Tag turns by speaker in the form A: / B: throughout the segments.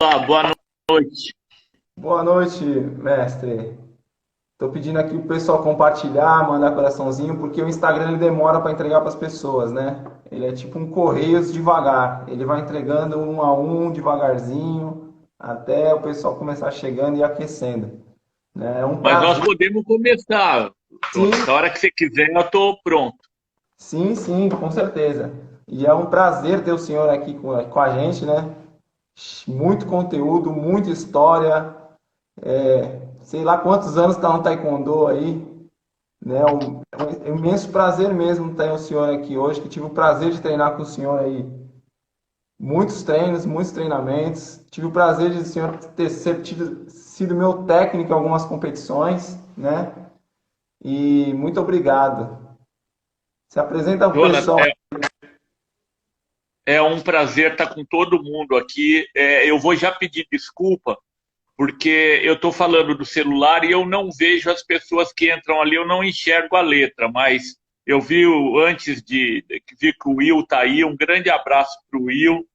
A: Olá, boa noite.
B: Boa noite, mestre. Tô pedindo aqui o pessoal compartilhar, mandar coraçãozinho, porque o Instagram ele demora para entregar para as pessoas, né? Ele é tipo um correios devagar. Ele vai entregando um a um, devagarzinho, até o pessoal começar chegando e aquecendo, né? É um
A: Mas nós
B: prazer.
A: podemos começar,
B: Sim,
A: Jonathan. A hora que você quiser, eu estou pronto.
B: sim, sim, com certeza. E é um prazer ter o senhor aqui com a gente, né? Muito conteúdo, muita história. Sei lá quantos anos está no Taekwondo aí, né? É um imenso prazer mesmo ter o senhor aqui hoje, que tive o prazer de treinar com o senhor aí. Muitos treinos, muitos treinamentos. Tive o prazer de o senhor sido meu técnico em algumas competições, né? E muito obrigado. Se apresenta ao
A: Jonathan,
B: pessoal.
A: é um prazer estar com todo mundo aqui. Eu vou já pedir desculpa, porque eu estou falando do celular e eu não vejo as pessoas que entram ali, eu não enxergo a letra, mas eu vi antes que vi que o Will está aí. Um grande abraço para o Will,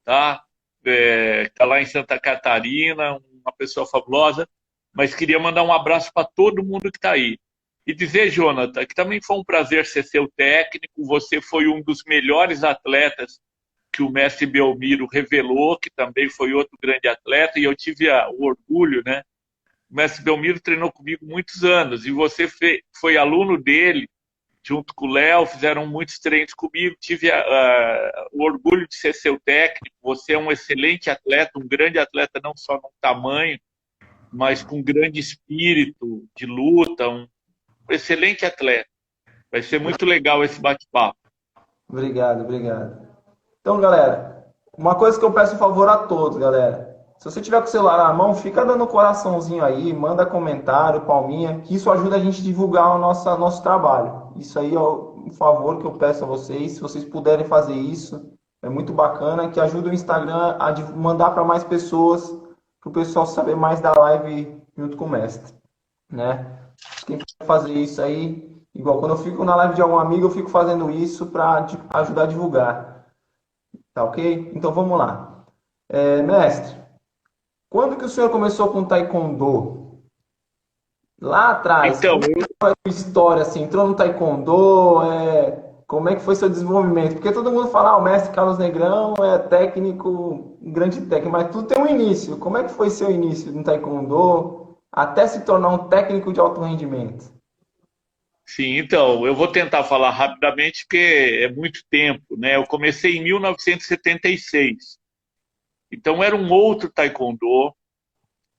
A: tá? Está lá em Santa Catarina, uma pessoa fabulosa, mas queria mandar um abraço para todo mundo que está aí. E dizer, Jonathan, que também foi um prazer ser seu técnico, você foi um dos melhores atletas que o mestre Belmiro revelou, que também foi outro grande atleta, e eu tive o orgulho, né? O mestre Belmiro treinou comigo muitos anos, e você foi aluno dele, junto com o Léo, fizeram muitos treinos comigo, tive o orgulho de ser seu técnico. Você é um excelente atleta, um grande atleta, não só no tamanho, mas com grande espírito de luta, um excelente atleta. Vai ser muito legal esse bate-papo.
B: Obrigado, obrigado. Então, galera, uma coisa que eu peço um favor a todos, galera. Se você tiver com o celular na mão, fica dando coraçãozinho aí, manda comentário, palminha, que isso ajuda a gente a divulgar nosso trabalho. Isso aí é um favor que eu peço a vocês. Se vocês puderem fazer isso, é muito bacana, que ajuda o Instagram a mandar para mais pessoas, para o pessoal saber mais da live junto com o mestre, né? Quem puder fazer isso aí, igual quando eu fico na live de algum amigo, eu fico fazendo isso para ajudar a divulgar. Tá ok? Então vamos lá. Mestre, quando que o senhor começou com Taekwondo? Lá atrás,
A: Então,
B: como foi a sua história assim? Entrou no Taekwondo? Como é que foi seu desenvolvimento? Porque todo mundo fala, o mestre Carlos Negrão é técnico, um grande técnico, mas tudo tem um início. Como é que foi seu início no Taekwondo até se tornar um técnico de alto rendimento?
A: sim, então, eu vou tentar falar rapidamente, porque é muito tempo, né? Eu comecei em 1976. Então, era um outro taekwondo.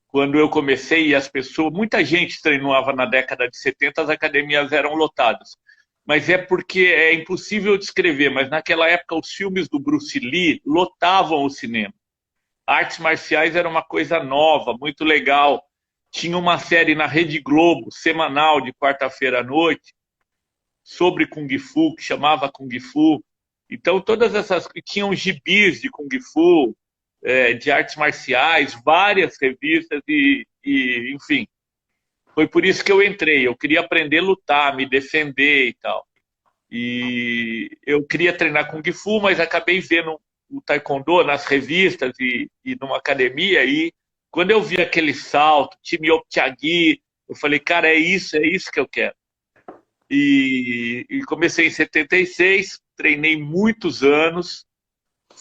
A: Quando eu comecei, as pessoas, muita gente treinava na década de 70, as academias eram lotadas. Mas é porque é impossível descrever, mas naquela época os filmes do Bruce Lee lotavam o cinema. Artes marciais era uma coisa nova, muito legal. Tinha uma série na Rede Globo, semanal, de quarta-feira à noite, sobre Kung Fu, que chamava Kung Fu. Então, todas essas. Tinham gibis de Kung Fu, de artes marciais, várias revistas, enfim. Foi por isso que eu entrei. Eu queria aprender a lutar, me defender e tal. E eu queria treinar Kung Fu, mas acabei vendo o Taekwondo nas revistas e numa academia. E quando eu vi aquele salto, time Optiagui, eu falei, cara, é isso que eu quero. E comecei em 76, treinei muitos anos.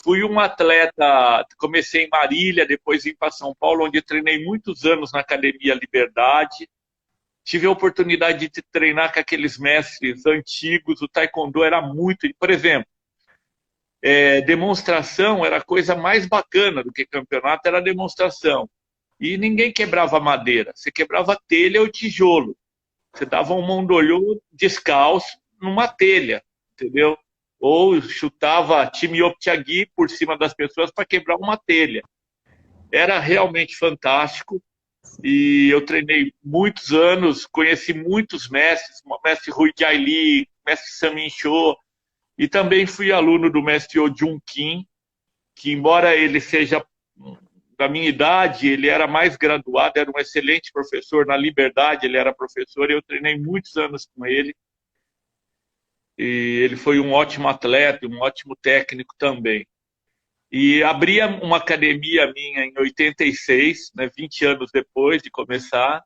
A: Fui um atleta, comecei em Marília, depois vim para São Paulo, onde treinei muitos anos na Academia Liberdade. Tive a oportunidade de treinar com aqueles mestres antigos. O taekwondo era muito. Por exemplo, demonstração era a coisa mais bacana do que campeonato, era a demonstração. E ninguém quebrava madeira, você quebrava telha ou tijolo. Você dava um mondolho descalço numa telha, entendeu? Ou chutava time Optiagui por cima das pessoas para quebrar uma telha. Era realmente fantástico. E eu treinei muitos anos, conheci muitos mestres, o mestre Rui Jai Lee, mestre Samin Cho, e também fui aluno do mestre Oh Jun Kim, que embora ele seja da minha idade, ele era mais graduado, era um excelente professor na Liberdade, ele era professor, e eu treinei muitos anos com ele, e ele foi um ótimo atleta, um ótimo técnico também. E abria uma academia minha em 86, né, 20 anos depois de começar,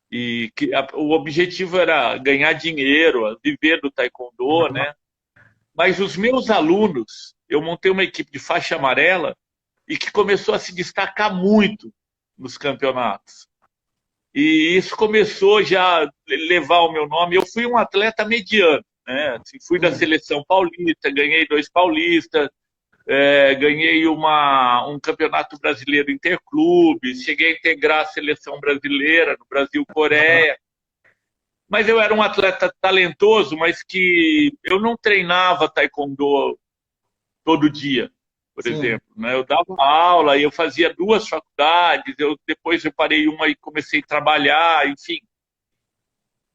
A: e o objetivo era ganhar dinheiro, viver do taekwondo, né? Mas os meus alunos, eu montei uma equipe de faixa amarela e que começou a se destacar muito nos campeonatos. E isso começou já a levar o meu nome. Eu fui um atleta mediano, né? Assim, fui da
B: Sim.
A: seleção paulista, ganhei 2 paulistas, ganhei um campeonato brasileiro interclubes, cheguei a integrar a seleção brasileira no Brasil-Coreia. Mas eu era um atleta talentoso, mas que eu não treinava taekwondo todo dia, por
B: Sim.
A: exemplo, né? Eu dava aula, eu fazia 2 faculdades, depois eu parei uma e comecei a trabalhar, enfim.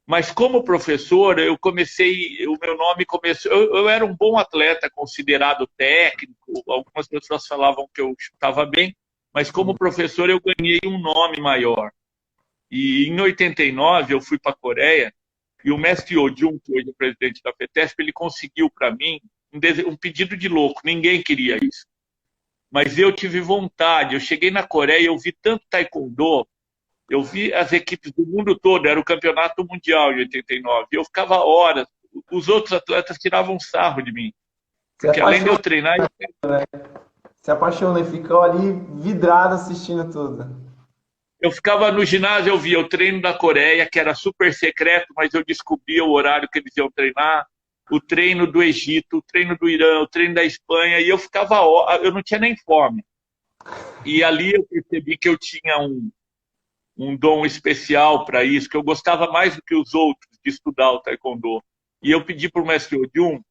A: Mas como professor, o meu nome começou. Eu era um bom atleta, considerado técnico. Algumas pessoas falavam que eu chutava bem, mas como
B: Sim.
A: professor eu ganhei um nome maior. E em 89 eu fui para a Coreia e o mestre Oh Jung, que hoje é presidente da FETESP, ele conseguiu para mim um pedido de louco. Ninguém queria isso. Mas eu tive vontade. Eu cheguei na Coreia, eu vi tanto taekwondo, eu vi as equipes do mundo todo, era o campeonato mundial em 89. Eu ficava horas, os outros atletas tiravam sarro de mim,
B: Você
A: porque além de eu
B: apaixona,
A: treinar,
B: se apaixona e ficou ali vidrado assistindo tudo.
A: eu ficava no ginásio, eu via o treino da Coreia, que era super secreto, mas eu descobria o horário que eles iam treinar, o treino do Egito, o treino do Irã, o treino da Espanha, e eu ficava, eu não tinha nem fome. E ali eu percebi que eu tinha um dom especial para isso, que eu gostava mais do que os outros de estudar o taekwondo. E eu pedi para o mestre Odium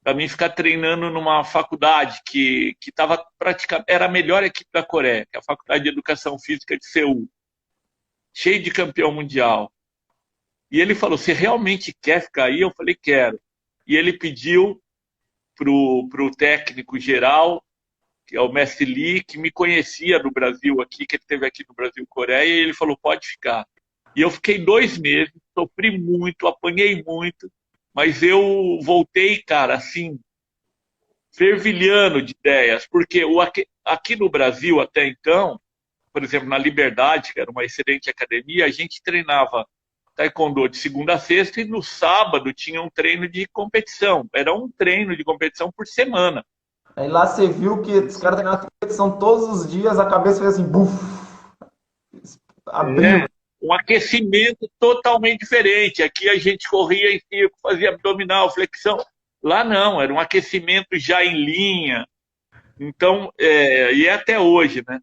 A: para mim ficar treinando numa faculdade que estava praticamente era a melhor equipe da Coreia, que é a Faculdade de Educação Física de Seul, cheio de campeão mundial. E ele falou: "Você realmente quer ficar aí?" Eu falei: "Quero." E ele pediu pro técnico geral, que é o mestre Lee, que me conhecia no Brasil aqui, que ele esteve aqui no Brasil Coreia, e ele falou: "Pode ficar." E eu fiquei 2 meses, sofri muito, apanhei muito, mas eu voltei, cara, assim, fervilhando de ideias, porque aqui no Brasil, até então, por exemplo, na Liberdade, que era uma excelente academia, a gente treinava taekwondo de segunda a sexta e no sábado tinha um treino de competição. Era um treino de competição por semana.
B: Aí lá você viu que os caras treinavam competição todos os dias, a cabeça fez assim, buf, abriu.
A: É, um aquecimento totalmente diferente. Aqui a gente corria em circo, fazia abdominal, flexão. Lá não, era um aquecimento já em linha. Então, e é até hoje, né?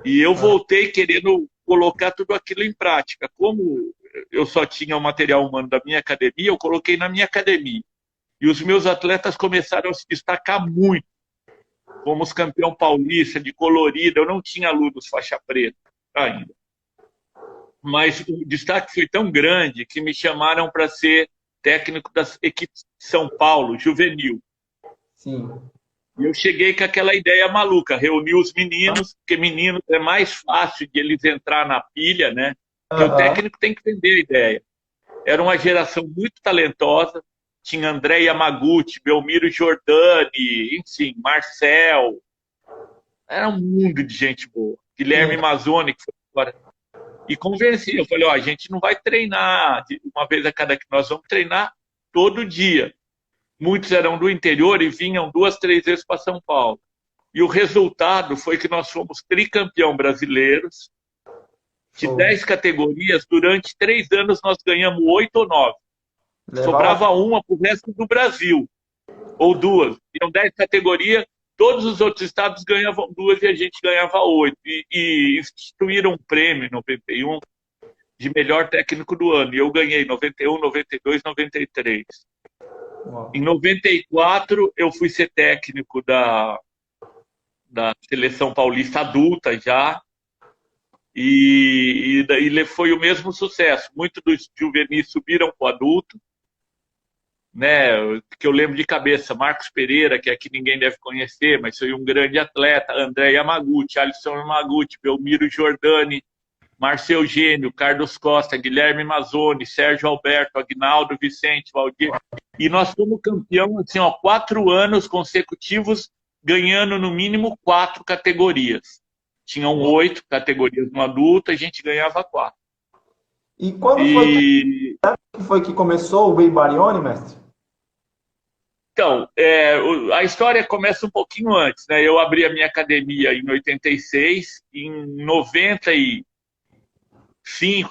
A: E eu
B: Ah,
A: voltei querendo colocar tudo aquilo em prática. Como eu só tinha o material humano da minha academia, eu coloquei na minha academia. E os meus atletas começaram a se destacar muito. Fomos campeão paulista de colorida. Eu não tinha alunos faixa preta ainda. Mas o destaque foi tão grande que me chamaram para ser técnico das equipes de São Paulo, juvenil.
B: sim.
A: E eu cheguei com aquela ideia maluca, reuni os meninos, porque meninos é mais fácil de eles entrar na pilha, né? Porque o
B: Aham.
A: técnico tem que vender a ideia. Era uma geração muito talentosa, tinha André Yamaguchi, Belmiro Giordani, enfim, Marcel, era um mundo de gente boa.
B: Sim.
A: Guilherme Mazzoni, que foi agora. E convenci, eu falei, ó, a gente não vai treinar uma vez a cada que nós vamos treinar todo dia. Muitos eram do interior e vinham 2, 3 vezes para São Paulo. E o resultado foi que nós fomos tricampeão brasileiros. De
B: Show.
A: 10 categorias, durante 3 anos nós ganhamos 8 ou 9.
B: Levava.
A: Sobrava uma para o resto do Brasil, ou 2. Tinham 10 categorias, todos os outros estados ganhavam 2 e a gente ganhava 8. E instituíram um prêmio em 91 de melhor técnico do ano. E eu ganhei 91, 92, 93. Em
B: Uau.
A: 94, eu fui ser técnico da seleção paulista adulta já. E foi o mesmo sucesso. Muitos dos juvenis subiram para o adulto, né? Que eu lembro de cabeça, Marcos Pereira, que aqui ninguém deve conhecer, mas foi um grande atleta, André Yamaguchi, Alisson Yamaguchi, Belmiro Giordani, Márcio Eugênio, Carlos Costa, Guilherme Mazzoni, Sérgio Alberto, Agnaldo Vicente, Valdir. E nós fomos campeão assim, ó, 4 anos consecutivos ganhando no mínimo 4 categorias. Tinham 8 categorias no adulto, a gente ganhava 4.
B: E quando foi que começou o Baby Barione, mestre?
A: Então, a história começa um pouquinho antes, né? Eu abri a minha academia em 86, em 95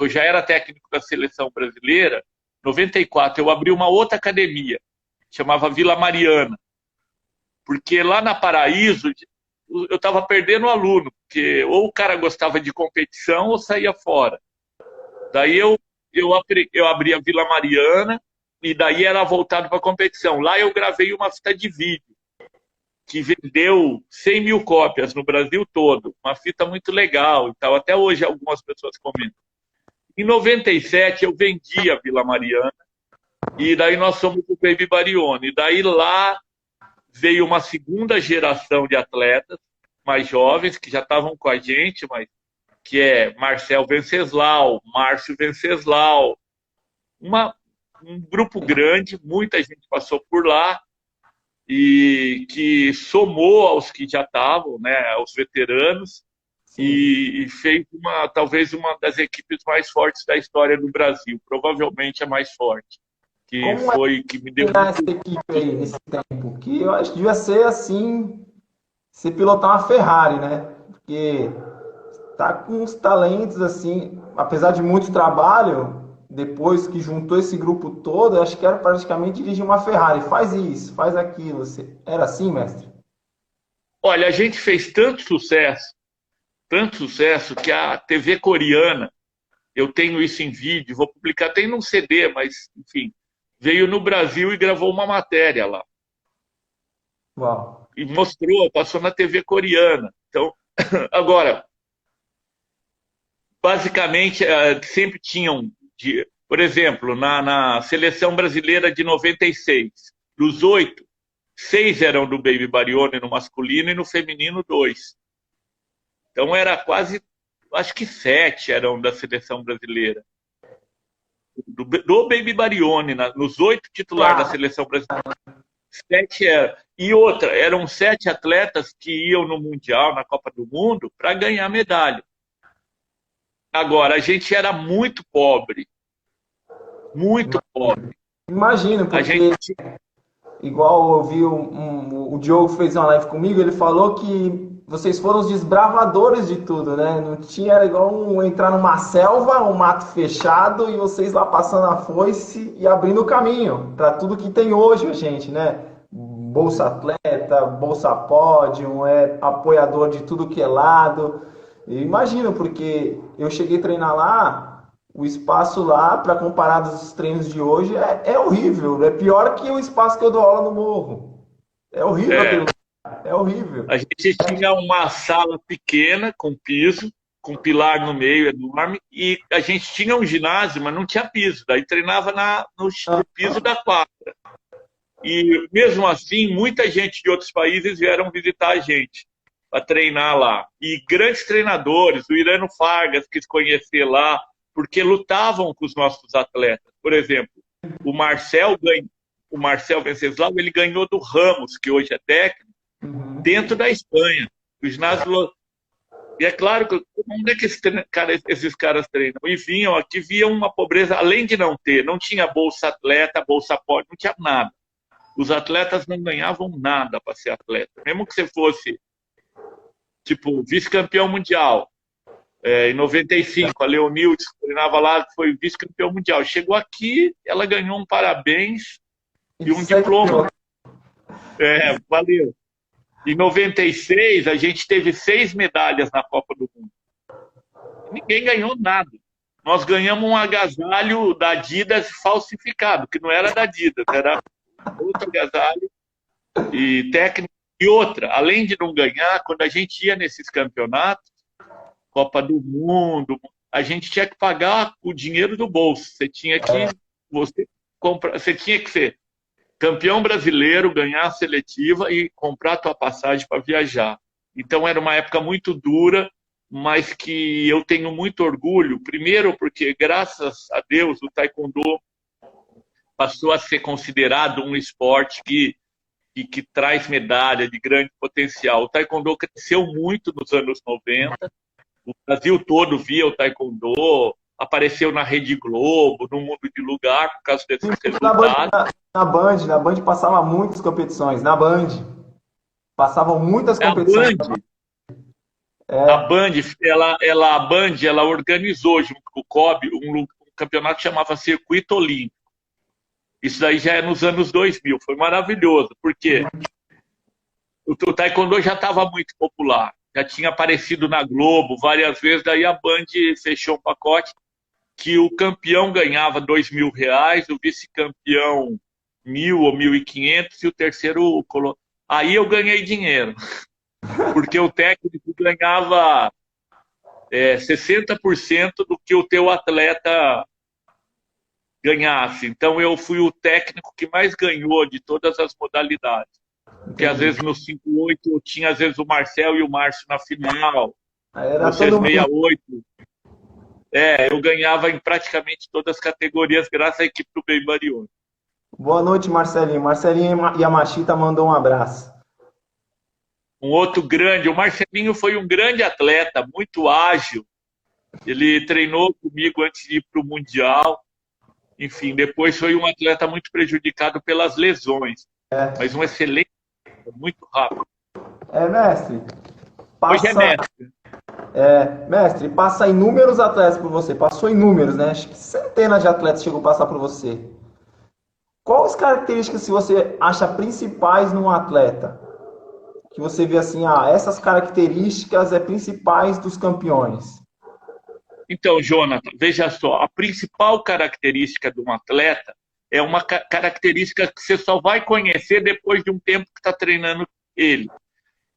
A: eu já era técnico da seleção brasileira. Em 94 eu abri uma outra academia, chamava Vila Mariana, porque lá na Paraíso eu estava perdendo aluno, porque ou o cara gostava de competição ou saía fora. Daí eu abri a Vila Mariana e daí era voltado para a competição. Lá eu gravei uma fita de vídeo que vendeu 100 mil cópias no Brasil todo. Uma fita muito legal e tal. Até hoje algumas pessoas comentam. Em 97 eu vendi a Vila Mariana e daí nós somos o Baby Barione. E daí lá veio uma segunda geração de atletas mais jovens que já estavam com a gente, mas que é Marcel Venceslau, Márcio Venceslau, um grupo grande, muita gente passou por lá e que somou aos que já estavam, né, aos veteranos, e fez talvez uma das equipes mais fortes da história do Brasil, provavelmente a mais forte, que foi que me deu
B: essa equipe aí nesse tempo, que eu acho que devia ser assim, você pilotar uma Ferrari, né? Porque tá com uns talentos assim, apesar de muito trabalho, depois que juntou esse grupo todo, eu acho que era praticamente dirigir uma Ferrari. Faz isso, faz aquilo. Era assim, mestre?
A: Olha, a gente fez tanto sucesso que a TV coreana, eu tenho isso em vídeo, vou publicar, tem num CD, mas enfim, veio no Brasil e gravou uma matéria lá.
B: Uau.
A: E mostrou, passou na TV coreana. Então, agora, basicamente, sempre tinham, por exemplo, na seleção brasileira de 96, dos 8, 6 eram do Baby Barione no masculino e no feminino 2. Então era quase, acho que 7 eram da seleção brasileira. Do Baby Barione, nos 8 titulares da seleção brasileira, 7 eram. E outra, eram 7 atletas que iam no Mundial, na Copa do Mundo, para ganhar medalha. Agora, a gente era muito pobre. Muito pobre.
B: Imagino, porque igual eu vi o Diogo fez uma live comigo, ele falou que vocês foram os desbravadores de tudo, né? Não tinha, era igual entrar numa selva, um mato fechado, e vocês lá passando a foice e abrindo o caminho para tudo que tem hoje, gente, né? Bolsa Atleta, Bolsa Pódio, apoiador de tudo que é lado. Eu imagino, porque eu cheguei a treinar lá, o espaço lá, para comparar dos treinos de hoje, é horrível. É pior que o espaço que eu dou aula no morro. É horrível aquele lugar. É horrível.
A: A gente tinha uma sala pequena, com piso, com pilar no meio enorme, e a gente tinha um ginásio, mas não tinha piso. Daí treinava no piso da quadra. E mesmo assim, muita gente de outros países vieram visitar a gente para treinar lá. E grandes treinadores, o Irano Fargas, quis conhecer lá, porque lutavam com os nossos atletas. Por exemplo, o Marcel Venceslau, ele ganhou do Ramos, que hoje é técnico, dentro da Espanha. O ginásio. E é claro que onde é que esses caras treinam? E vinham aqui, viam uma pobreza, além de não tinha bolsa atleta, bolsa pódio, não tinha nada. Os atletas não ganhavam nada para ser atleta. Mesmo que você fosse, tipo, vice-campeão mundial. Em 95, a Leonilde, que treinava lá, foi vice-campeão mundial. Chegou aqui, ela ganhou um parabéns e um diploma. Valeu. Em 96, a gente teve 6 medalhas na Copa do Mundo. Ninguém ganhou nada. Nós ganhamos um agasalho da Adidas falsificado, que não era da Adidas, era outro agasalho e técnico. E outra, além de não ganhar, quando a gente ia nesses campeonatos, Copa do Mundo, a gente tinha que pagar o dinheiro do bolso. Você tinha que ser campeão brasileiro, ganhar a seletiva e comprar a tua passagem para viajar. Então era uma época muito dura, mas que eu tenho muito orgulho. Primeiro porque, graças a Deus, o taekwondo passou a ser considerado um esporte que que traz medalha de grande potencial. O taekwondo cresceu muito nos anos 90. O Brasil todo via o taekwondo, apareceu na Rede Globo, no Mundo de Lugar, por causa desses
B: Na Band,
A: resultados.
B: na Band passava muitas competições, na Band. Passavam muitas
A: A
B: competições.
A: Band, a
B: É,
A: Band, a Band, ela organizou junto com o COB um campeonato que chamava Circuito Olímpico. Isso daí já é nos anos 2000, foi maravilhoso, porque o taekwondo já estava muito popular, já tinha aparecido na Globo várias vezes, daí a Band fechou um pacote que o campeão ganhava R$ 2.000, o vice-campeão 1.000 ou 1.500 e o terceiro... Aí eu ganhei dinheiro, porque o técnico ganhava 60% do que o teu atleta ganhasse. Então eu fui o técnico que mais ganhou de todas as modalidades. Porque às
B: entendi.
A: vezes no 5-8 eu tinha às vezes o Marcel e o Márcio na final,
B: Aí era
A: no
B: todo mundo.
A: 668. Eu ganhava em praticamente todas as categorias, graças à equipe do Bem Marione.
B: Boa noite, Marcelinho. Marcelinho Yamashita mandou um abraço.
A: Um outro grande, o Marcelinho foi um grande atleta, muito ágil. Ele treinou comigo antes de ir para o Mundial. Enfim, depois foi um atleta muito prejudicado pelas lesões. Mas um excelente, muito rápido.
B: Mestre,
A: Hoje é
B: passa,
A: mestre.
B: mestre, passa inúmeros atletas por você. Passou inúmeros, né? Acho que centenas de atletas chegou a passar por você. Quais as características que você acha principais num atleta? Que você vê assim, essas características principais dos campeões.
A: Então, Jonathan, veja só, a principal característica de um atleta é uma característica que você só vai conhecer depois de um tempo que está treinando ele,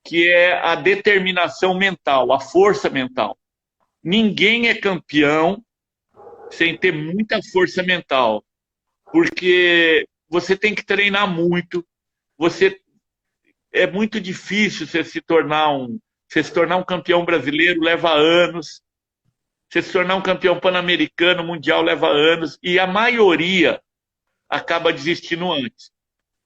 A: que é a determinação mental, a força mental. Ninguém é campeão sem ter muita força mental, porque você tem que treinar muito, você é muito difícil você se tornar um campeão brasileiro, leva anos. Você se tornar um campeão pan-americano, mundial, leva anos. E a maioria acaba desistindo antes.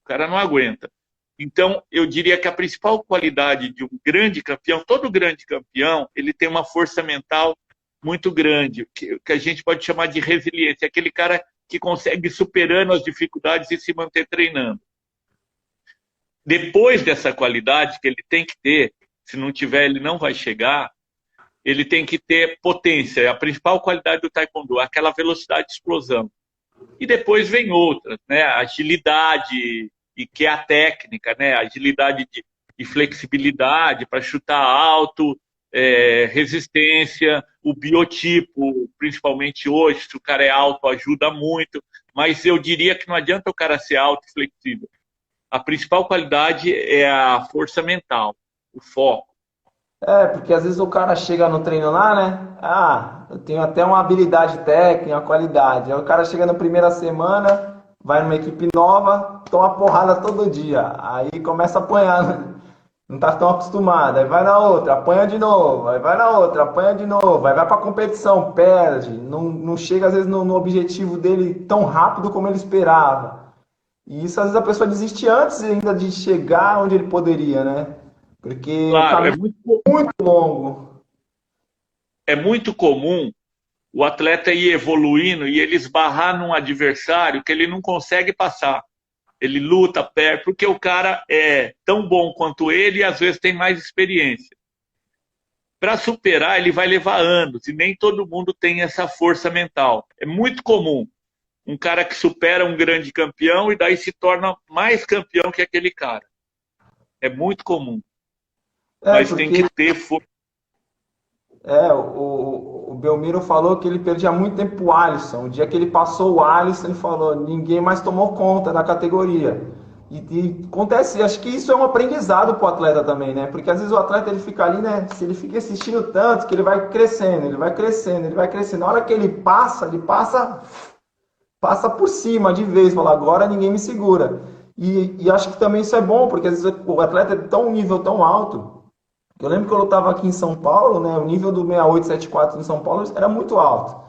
A: O cara não aguenta. Então, eu diria que a principal qualidade de um grande campeão, todo grande campeão, ele tem uma força mental muito grande, que a gente pode chamar de resiliência. Aquele cara que consegue ir superando as dificuldades e se manter treinando. Depois dessa qualidade que ele tem que ter, se não tiver, ele não vai chegar, ele tem que ter potência. A principal qualidade do taekwondo, aquela velocidade de explosão. E depois vem outras, né? Agilidade, e que é a técnica, né? Agilidade de flexibilidade para chutar alto, resistência, o biotipo, principalmente hoje, se o cara é alto, ajuda muito. Mas eu diria que não adianta o cara ser alto e flexível. A principal qualidade é a força mental, o foco.
B: Porque às vezes o cara chega no treino lá, né? Eu tenho até uma habilidade técnica, uma qualidade. Aí o cara chega na primeira semana, vai numa equipe nova, toma porrada todo dia. Aí começa a apanhar, né? Não tá tão acostumado. Aí vai na outra, apanha de novo. Aí vai na outra, apanha de novo. Aí vai pra competição, perde. Não chega às vezes no objetivo dele tão rápido como ele esperava. E isso às vezes a pessoa desiste antes ainda de chegar onde ele poderia, né? Porque o
A: Claro,
B: caminho é muito longo.
A: é muito comum o atleta ir evoluindo e ele esbarrar num adversário que ele não consegue passar. Ele luta, perde, porque o cara é tão bom quanto ele e às vezes tem mais experiência. Para superar, ele vai levar anos e nem todo mundo tem essa força mental. É muito comum um cara que supera um grande campeão e daí se torna mais campeão que aquele cara. É muito comum, mas tem
B: Porque
A: que ter força.
B: o Belmiro falou que ele perdia muito tempo pro Alisson. O dia que ele passou o Alisson, ele falou, ninguém mais tomou conta da categoria. E acontece, acho que isso é um aprendizado pro atleta também, né? Porque às vezes o atleta ele fica ali, né? Se ele fica assistindo tanto, que ele vai crescendo, ele vai crescendo, ele vai crescendo. Na hora que ele passa por cima de vez, fala, agora ninguém me segura. E acho que também isso é bom, porque às vezes o atleta é tão um nível tão alto. Eu lembro que eu estava aqui em São Paulo, né? O nível do 6874 em São Paulo era muito alto.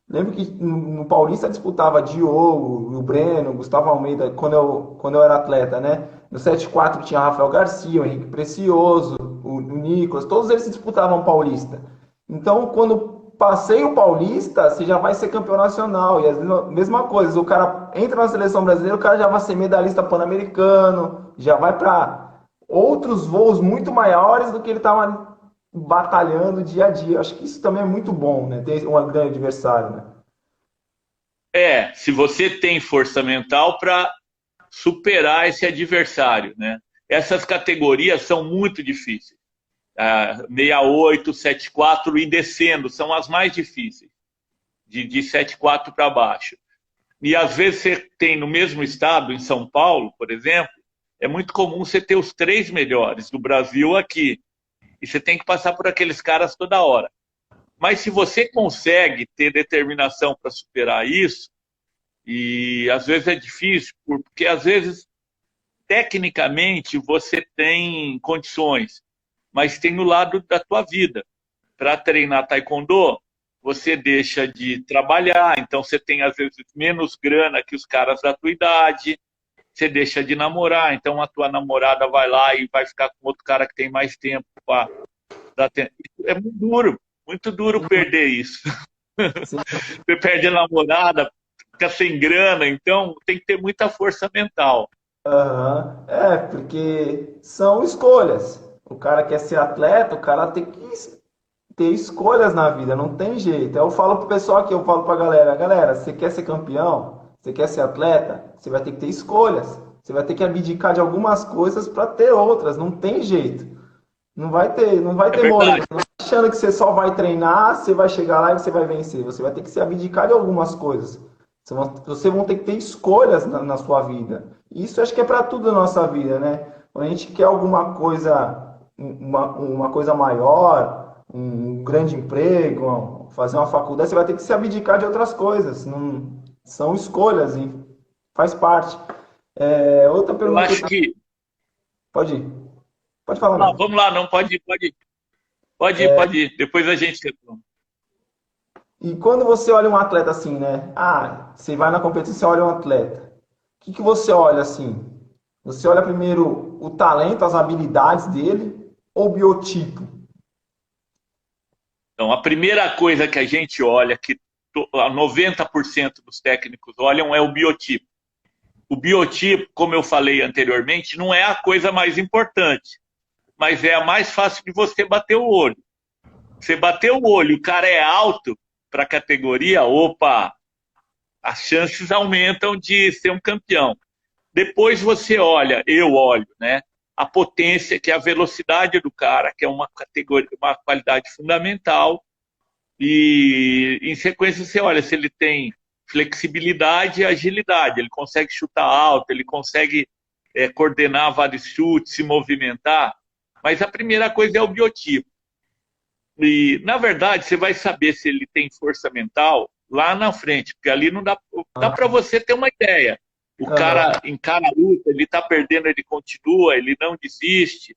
B: Lembro que no Paulista disputava Diogo, o Breno, Gustavo Almeida, quando eu era atleta, né? No 7-4 tinha Rafael Garcia, o Henrique Precioso, o Nicolas, todos eles disputavam Paulista. Então, quando passei o Paulista, você já vai ser campeão nacional. E a mesma coisa, o cara entra na seleção brasileira, o cara já vai ser medalhista pan-americano, já vai para outros voos muito maiores do que ele estava batalhando dia a dia. Acho que isso também é muito bom, né? Ter um grande adversário, né?
A: Se você tem força mental para superar esse adversário, né? Essas categorias são muito difíceis. 68, 74 e descendo são as mais difíceis, de 74 para baixo. E às vezes você tem no mesmo estado, em São Paulo, por exemplo, é muito comum você ter os 3 melhores do Brasil aqui. E você tem que passar por aqueles caras toda hora. Mas se você consegue ter determinação para superar isso, e às vezes é difícil, porque às vezes, tecnicamente, você tem condições, mas tem o lado da tua vida. Para treinar taekwondo, você deixa de trabalhar, então você tem, às vezes, menos grana que os caras da tua idade, você deixa de namorar, então a tua namorada vai lá e vai ficar com outro cara que tem mais tempo para dar tempo. É muito duro perder isso.
B: Sim.
A: Você perde a namorada, fica sem grana, então tem que ter muita força mental.
B: Aham. É, porque são escolhas. O cara quer ser atleta, o cara tem que ter escolhas na vida, não tem jeito. Eu falo pro pessoal aqui, eu falo pra galera, galera, você quer ser campeão? Você quer ser atleta? Você vai ter que ter escolhas. Você vai ter que abdicar de algumas coisas para ter outras, não tem jeito. Não vai ter mole.
A: Verdade.
B: Não tá achando que você só vai treinar, você vai chegar lá e você vai vencer. Você vai ter que se abdicar de algumas coisas. Você vão ter que ter escolhas na sua vida. Isso acho que é para tudo na nossa vida, né? Quando a gente quer alguma coisa, uma coisa maior, um grande emprego, fazer uma faculdade, você vai ter que se abdicar de outras coisas. Não, são escolhas e faz parte. Outra
A: Eu
B: pergunta que eu
A: acho
B: tenho.
A: que.
B: Pode ir. Pode falar,
A: Não,
B: não.
A: vamos lá, não, pode ir, pode ir. Pode ir, pode ir. Depois a gente retoma.
B: E quando você olha um atleta assim, né? Ah, você vai na competição e olha um atleta. O que que você olha assim? Você olha primeiro o talento, as habilidades dele ou o biotipo?
A: Então, a primeira coisa que a gente olha, que 90% dos técnicos olham, é o biotipo. O biotipo, como eu falei anteriormente, não é a coisa mais importante, mas é a mais fácil de você bater o olho. Você bater o olho, o cara é alto para a categoria, opa, as chances aumentam de ser um campeão. Depois você olha, eu olho, né? A potência, que é a velocidade do cara, que é uma categoria, uma qualidade fundamental. E em sequência você olha se ele tem flexibilidade e agilidade. Ele consegue chutar alto, ele consegue coordenar vários chutes, se movimentar. Mas a primeira coisa é o biotipo. E, na verdade, você vai saber se ele tem força mental lá na frente, porque ali não dá para você ter uma ideia. O
B: Aham,
A: cara encara a luta, ele está perdendo, ele continua, ele não desiste,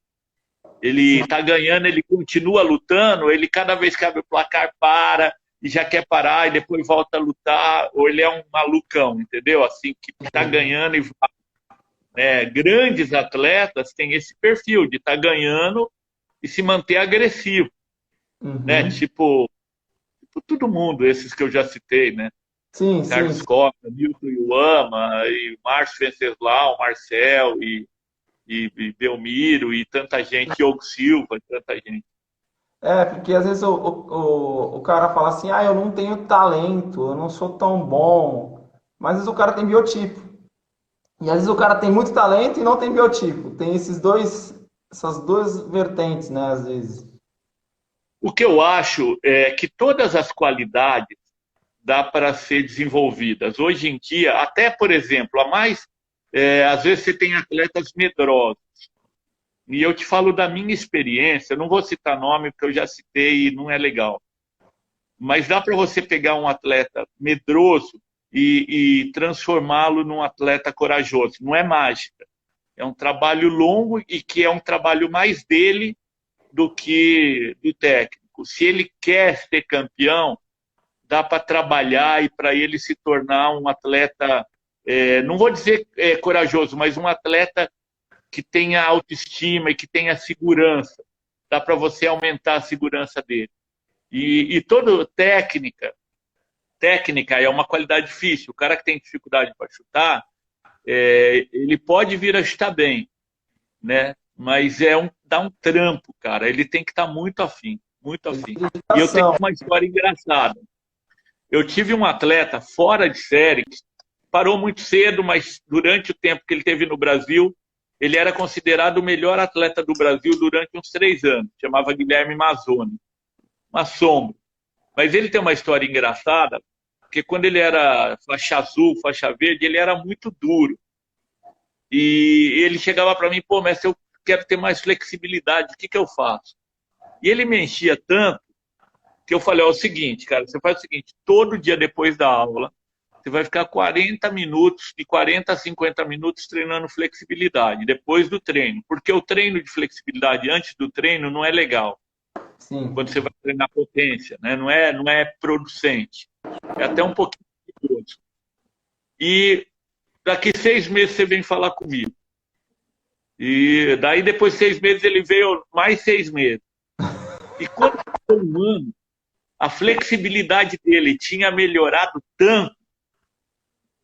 A: ele
B: sim.
A: está ganhando, ele continua lutando, ele cada vez que abre o placar para e já quer parar e depois volta a lutar, ou ele é um malucão, entendeu? Assim, que está ganhando e vai. Né? Grandes atletas têm esse perfil de estar ganhando e se manter agressivo, né?
B: Uhum.
A: Tipo todo mundo, esses que eu já citei, né?
B: Sim, sim.
A: Carlos Costa, Milton Iuama, e Márcio Venceslau, Marcel, e Belmiro, e tanta gente, Diogo Silva, tanta gente.
B: Porque às vezes o cara fala assim, ah, eu não tenho talento, eu não sou tão bom. Mas às vezes o cara tem biotipo. E às vezes o cara tem muito talento e não tem biotipo. Tem essas duas vertentes, né, às vezes.
A: O que eu acho é que todas as qualidades dá para ser desenvolvidas. Hoje em dia, até, por exemplo, às vezes você tem atletas medrosos. E eu te falo da minha experiência, eu não vou citar nome porque eu já citei e não é legal. Mas dá para você pegar um atleta medroso e transformá-lo num atleta corajoso. Não é mágica. É um trabalho longo e que é um trabalho mais dele do que do técnico. Se ele quer ser campeão, dá para trabalhar e para ele se tornar um atleta, não vou dizer corajoso, mas um atleta que tenha autoestima e que tenha segurança. Dá para você aumentar a segurança dele. E toda técnica é uma qualidade difícil. O cara que tem dificuldade para chutar, ele pode vir a chutar bem, né? Mas dá um trampo, cara. Ele tem que estar muito afim, muito afim. E eu tenho uma história engraçada. Eu tive um atleta fora de série, que parou muito cedo, mas durante o tempo que ele teve no Brasil, ele era considerado o melhor atleta do Brasil durante uns 3 anos. Chamava Guilherme Mazzoni. Uma sombra. Mas ele tem uma história engraçada, porque quando ele era faixa azul, faixa verde, ele era muito duro. E ele chegava para mim, pô, mestre, eu quero ter mais flexibilidade, o que eu faço? E ele me enchia tanto que eu falei, ó, o seguinte, cara, você faz o seguinte, todo dia depois da aula, você vai ficar 40 minutos, de 40 a 50 minutos treinando flexibilidade, depois do treino. Porque o treino de flexibilidade antes do treino não é legal.
B: Sim.
A: Quando você vai treinar potência, né? Não é producente. É até um pouquinho perigoso. E daqui 6 meses você vem falar comigo. E daí depois de 6 meses ele veio mais 6 meses. E quando foi um ano, a flexibilidade dele tinha melhorado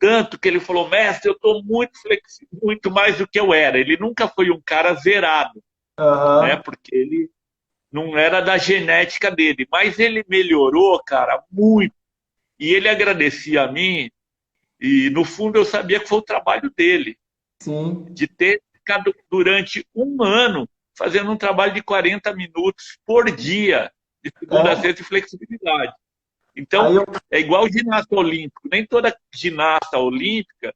A: tanto que ele falou, mestre, eu estou muito flexível, muito mais do que eu era. Ele nunca foi um cara zerado, né? Porque ele não era da genética dele, mas ele melhorou, cara, muito. E ele agradecia a mim, e no fundo eu sabia que foi o trabalho dele.
B: Sim.
A: De ter ficado durante um ano fazendo um trabalho de 40 minutos por dia, de segunda a sexta, de flexibilidade. Então, é igual ginasta olímpico. Nem toda ginasta olímpica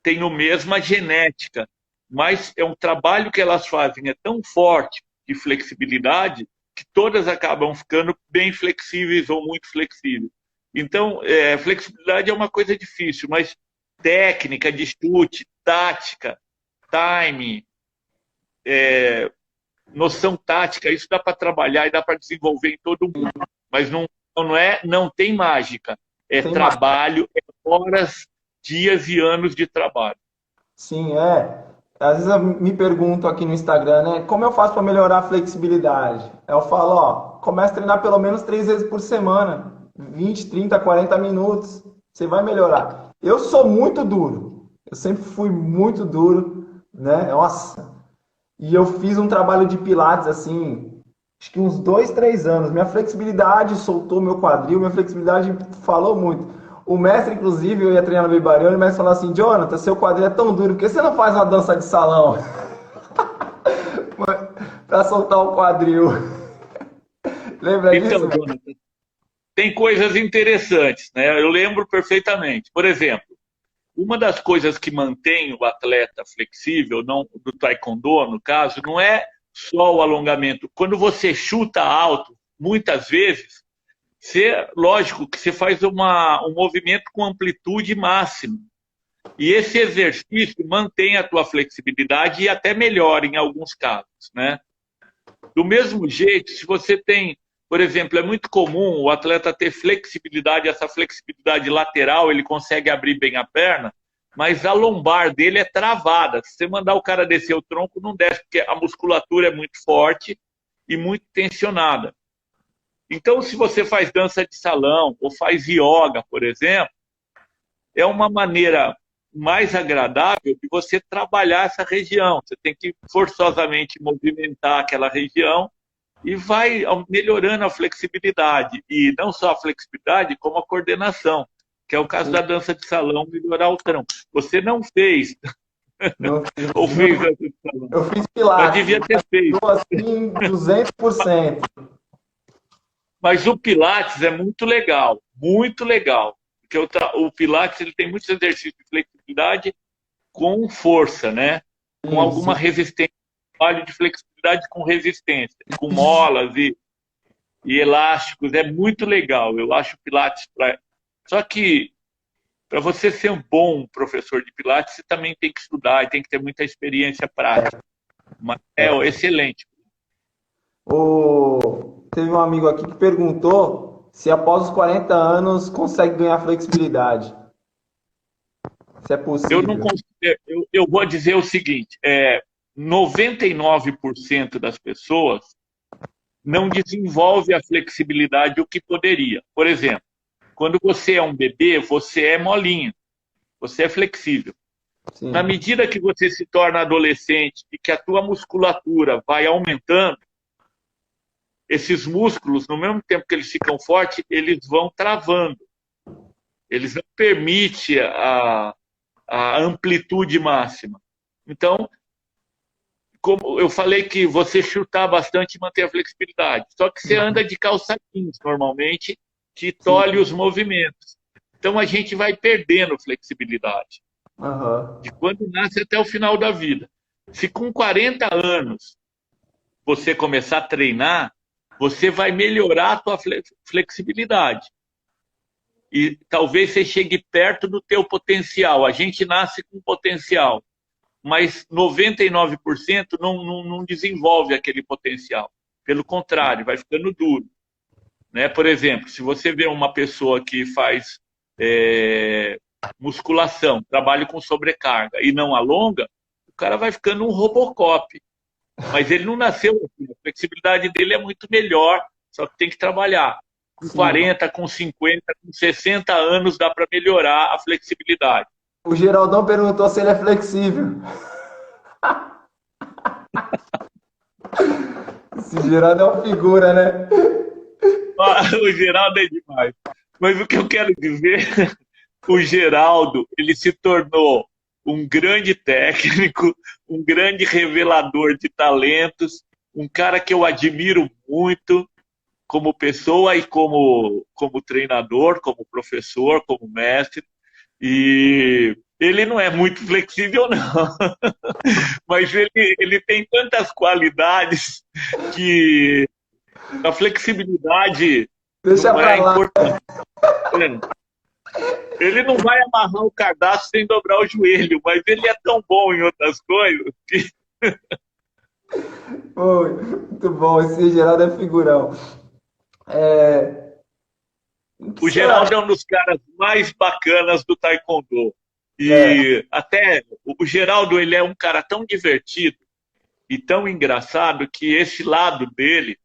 A: tem a mesma genética, mas é um trabalho que elas fazem, é tão forte de flexibilidade, que todas acabam ficando bem flexíveis ou muito flexíveis. Então, flexibilidade é uma coisa difícil, mas técnica de chute, tática, time, noção tática, isso dá para trabalhar e dá para desenvolver em todo mundo. Mas não tem mágica. É tem trabalho, mágica. É horas, dias e anos de trabalho.
B: Sim, Às vezes eu me pergunto aqui no Instagram, né? Como eu faço para melhorar a flexibilidade? Eu falo, ó, começa a treinar pelo menos 3 vezes por semana. 20, 30, 40 minutos. Você vai melhorar. Eu sou muito duro. Eu sempre fui muito duro, né? Nossa. E eu fiz um trabalho de pilates, assim, acho que uns 2, 3 anos. Minha flexibilidade soltou meu quadril, minha flexibilidade falou muito. O mestre, inclusive, eu ia treinar no Bibariano, e o mestre falou assim, Jonathan, seu quadril é tão duro, por que você não faz uma dança de salão? Pra soltar o quadril. Lembra disso?
A: Então, Jonathan, tem coisas interessantes, né? Eu lembro perfeitamente. Por exemplo, uma das coisas que mantém o atleta flexível, não, do taekwondo, no caso, não é só o alongamento. Quando você chuta alto, muitas vezes, lógico que você faz um movimento com amplitude máxima. E esse exercício mantém a tua flexibilidade e até melhora em alguns casos, né? Do mesmo jeito, se você tem, por exemplo, é muito comum o atleta ter flexibilidade, essa flexibilidade lateral, ele consegue abrir bem a perna, mas a lombar dele é travada. Se você mandar o cara descer o tronco, não desce, porque a musculatura é muito forte e muito tensionada. Então, se você faz dança de salão ou faz yoga, por exemplo, é uma maneira mais agradável de você trabalhar essa região. Você tem que forçosamente movimentar aquela região e vai melhorando a flexibilidade. E não só a flexibilidade, como a coordenação, que é o caso da dança de salão, melhorar o tronco. Você não fez.
B: Não fiz.
A: Ou fez dança de salão?
B: Eu fiz pilates.
A: Mas devia ter feito.
B: Assim, 200%.
A: Mas o Pilates é muito legal, porque o Pilates ele tem muitos exercícios de flexibilidade com força, né? Com alguma resistência, trabalho de flexibilidade com resistência, com molas e elásticos, é muito legal. Eu acho o Pilates Só que para você ser um bom professor de Pilates, você também tem que estudar e tem que ter muita experiência prática. Mas é excelente.
B: Teve um amigo aqui que perguntou se após os 40 anos consegue ganhar flexibilidade. Se é possível.
A: Eu não consigo. Eu vou dizer o seguinte: 99% das pessoas não desenvolve a flexibilidade o que poderia. Por exemplo, quando você é um bebê, você é molinho, você é flexível. Na
B: Sim.
A: medida que você se torna adolescente e que a tua musculatura vai aumentando, esses músculos, no mesmo tempo que eles ficam fortes, eles vão travando. Eles não permitem a amplitude máxima. Então, como eu falei que você chutar bastante e manter a flexibilidade. Só que você anda de calça jeans, normalmente, que
B: Sim.
A: tolhe os movimentos. Então, a gente vai perdendo flexibilidade,
B: Aham.
A: de quando nasce até o final da vida. Se com 40 anos você começar a treinar, você vai melhorar a tua flexibilidade. E talvez você chegue perto do teu potencial. A gente nasce com potencial, mas 99% não desenvolve aquele potencial. Pelo contrário, vai ficando duro. Né? Por exemplo, se você vê uma pessoa que faz musculação, trabalha com sobrecarga e não alonga, o cara vai ficando um Robocop. Mas ele não nasceu assim. A flexibilidade dele é muito melhor, só que tem que trabalhar. Com
B: Sim.
A: 40, com 50, com 60 anos dá para melhorar a flexibilidade.
B: O Geraldão perguntou se ele é flexível. Esse Geraldo é uma figura, né?
A: O Geraldo é demais. Mas o que eu quero dizer, o Geraldo, ele se tornou um grande técnico, um grande revelador de talentos, um cara que eu admiro muito como pessoa e como treinador, como professor, como mestre. E ele não é muito flexível, não. Mas ele tem tantas qualidades que a flexibilidade
B: Deixa
A: não
B: pra
A: é
B: lá.
A: importante. Ele não vai amarrar o cadastro sem dobrar o joelho, mas ele é tão bom em outras coisas que
B: Foi. Muito bom. Esse Geraldo é figurão. É... O que
A: o
B: você acha?
A: Geraldo é um dos caras mais bacanas do Taekwondo.
B: É.
A: E até o Geraldo, ele é um cara tão divertido e tão engraçado que esse lado dele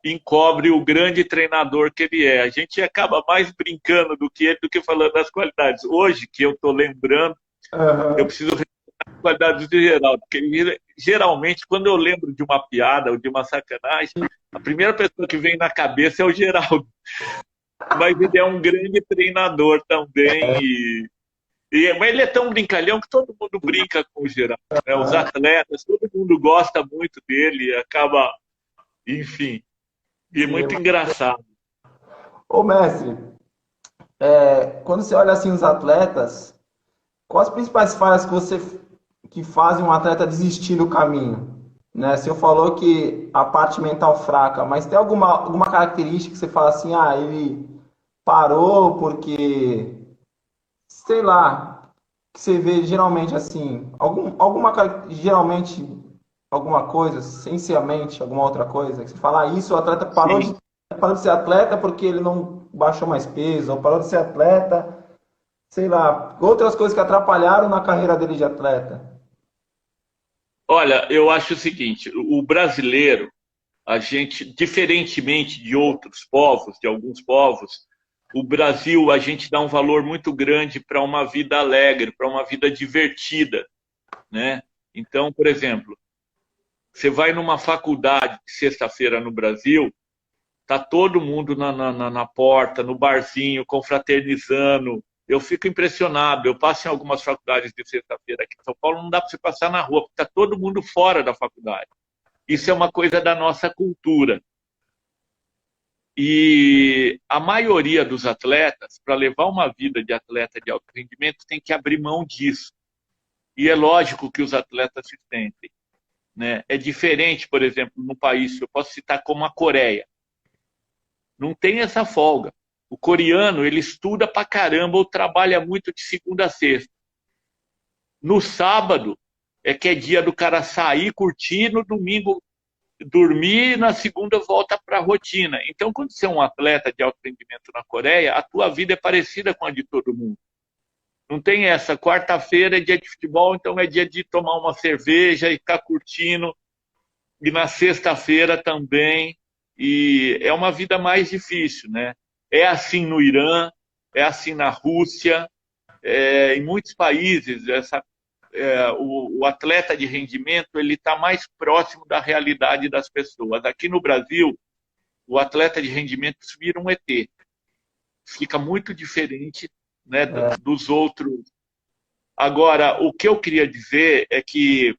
A: encobre o grande treinador que ele é. A gente acaba mais brincando do que ele do que falando das qualidades. Hoje, que eu estou lembrando, eu
B: Aham.
A: preciso as qualidades do Geraldo, porque ele, geralmente, quando eu lembro de uma piada ou de uma sacanagem, a primeira pessoa que vem na cabeça é o Geraldo. Mas ele é um grande treinador também. Mas ele é tão brincalhão que todo mundo brinca com o Geraldo. Né? Os atletas, todo mundo gosta muito dele, acaba, enfim, e é
B: Sim.
A: muito engraçado.
B: Ô, mestre, quando você olha assim os atletas, quais as principais falhas que fazem um atleta desistir do caminho? Né? Você falou que a parte mental fraca, mas tem alguma característica que você fala assim, ah, ele parou porque, sei lá, que você vê geralmente assim, geralmente alguma coisa, essencialmente alguma outra coisa, que você fala, ah, isso o atleta
A: Sim.
B: parou de ser atleta porque ele não baixou mais peso, ou parou de ser atleta, sei lá, outras coisas que atrapalharam na carreira dele de atleta.
A: Olha, eu acho o seguinte: o brasileiro, a gente, diferentemente de outros povos, de alguns povos, o Brasil, a gente dá um valor muito grande para uma vida alegre, para uma vida divertida, né? Então, por exemplo, você vai numa faculdade de sexta-feira no Brasil, tá todo mundo na porta, no barzinho, confraternizando. Eu fico impressionado. Eu passo em algumas faculdades de sexta-feira aqui em São Paulo, não dá para você passar na rua, porque está todo mundo fora da faculdade. Isso é uma coisa da nossa cultura. E a maioria dos atletas, para levar uma vida de atleta de alto rendimento, tem que abrir mão disso. E é lógico que os atletas se sentem. Né? É diferente, por exemplo, no país, eu posso citar como a Coreia. Não tem essa folga. O coreano, ele estuda pra caramba ou trabalha muito de segunda a sexta. No sábado, é que é dia do cara sair, curtir, no domingo dormir, na segunda volta para a rotina. Então, quando você é um atleta de alto rendimento na Coreia, a tua vida é parecida com a de todo mundo. Não tem essa. Quarta-feira é dia de futebol, então é dia de tomar uma cerveja e ficar curtindo. E na sexta-feira também. E é uma vida mais difícil, né? É assim no Irã, é assim na Rússia, em muitos países. O atleta de rendimento ele está mais próximo da realidade das pessoas. Aqui no Brasil, o atleta de rendimento vira um ET. Fica muito diferente, né, dos outros. Agora, o que eu queria dizer é que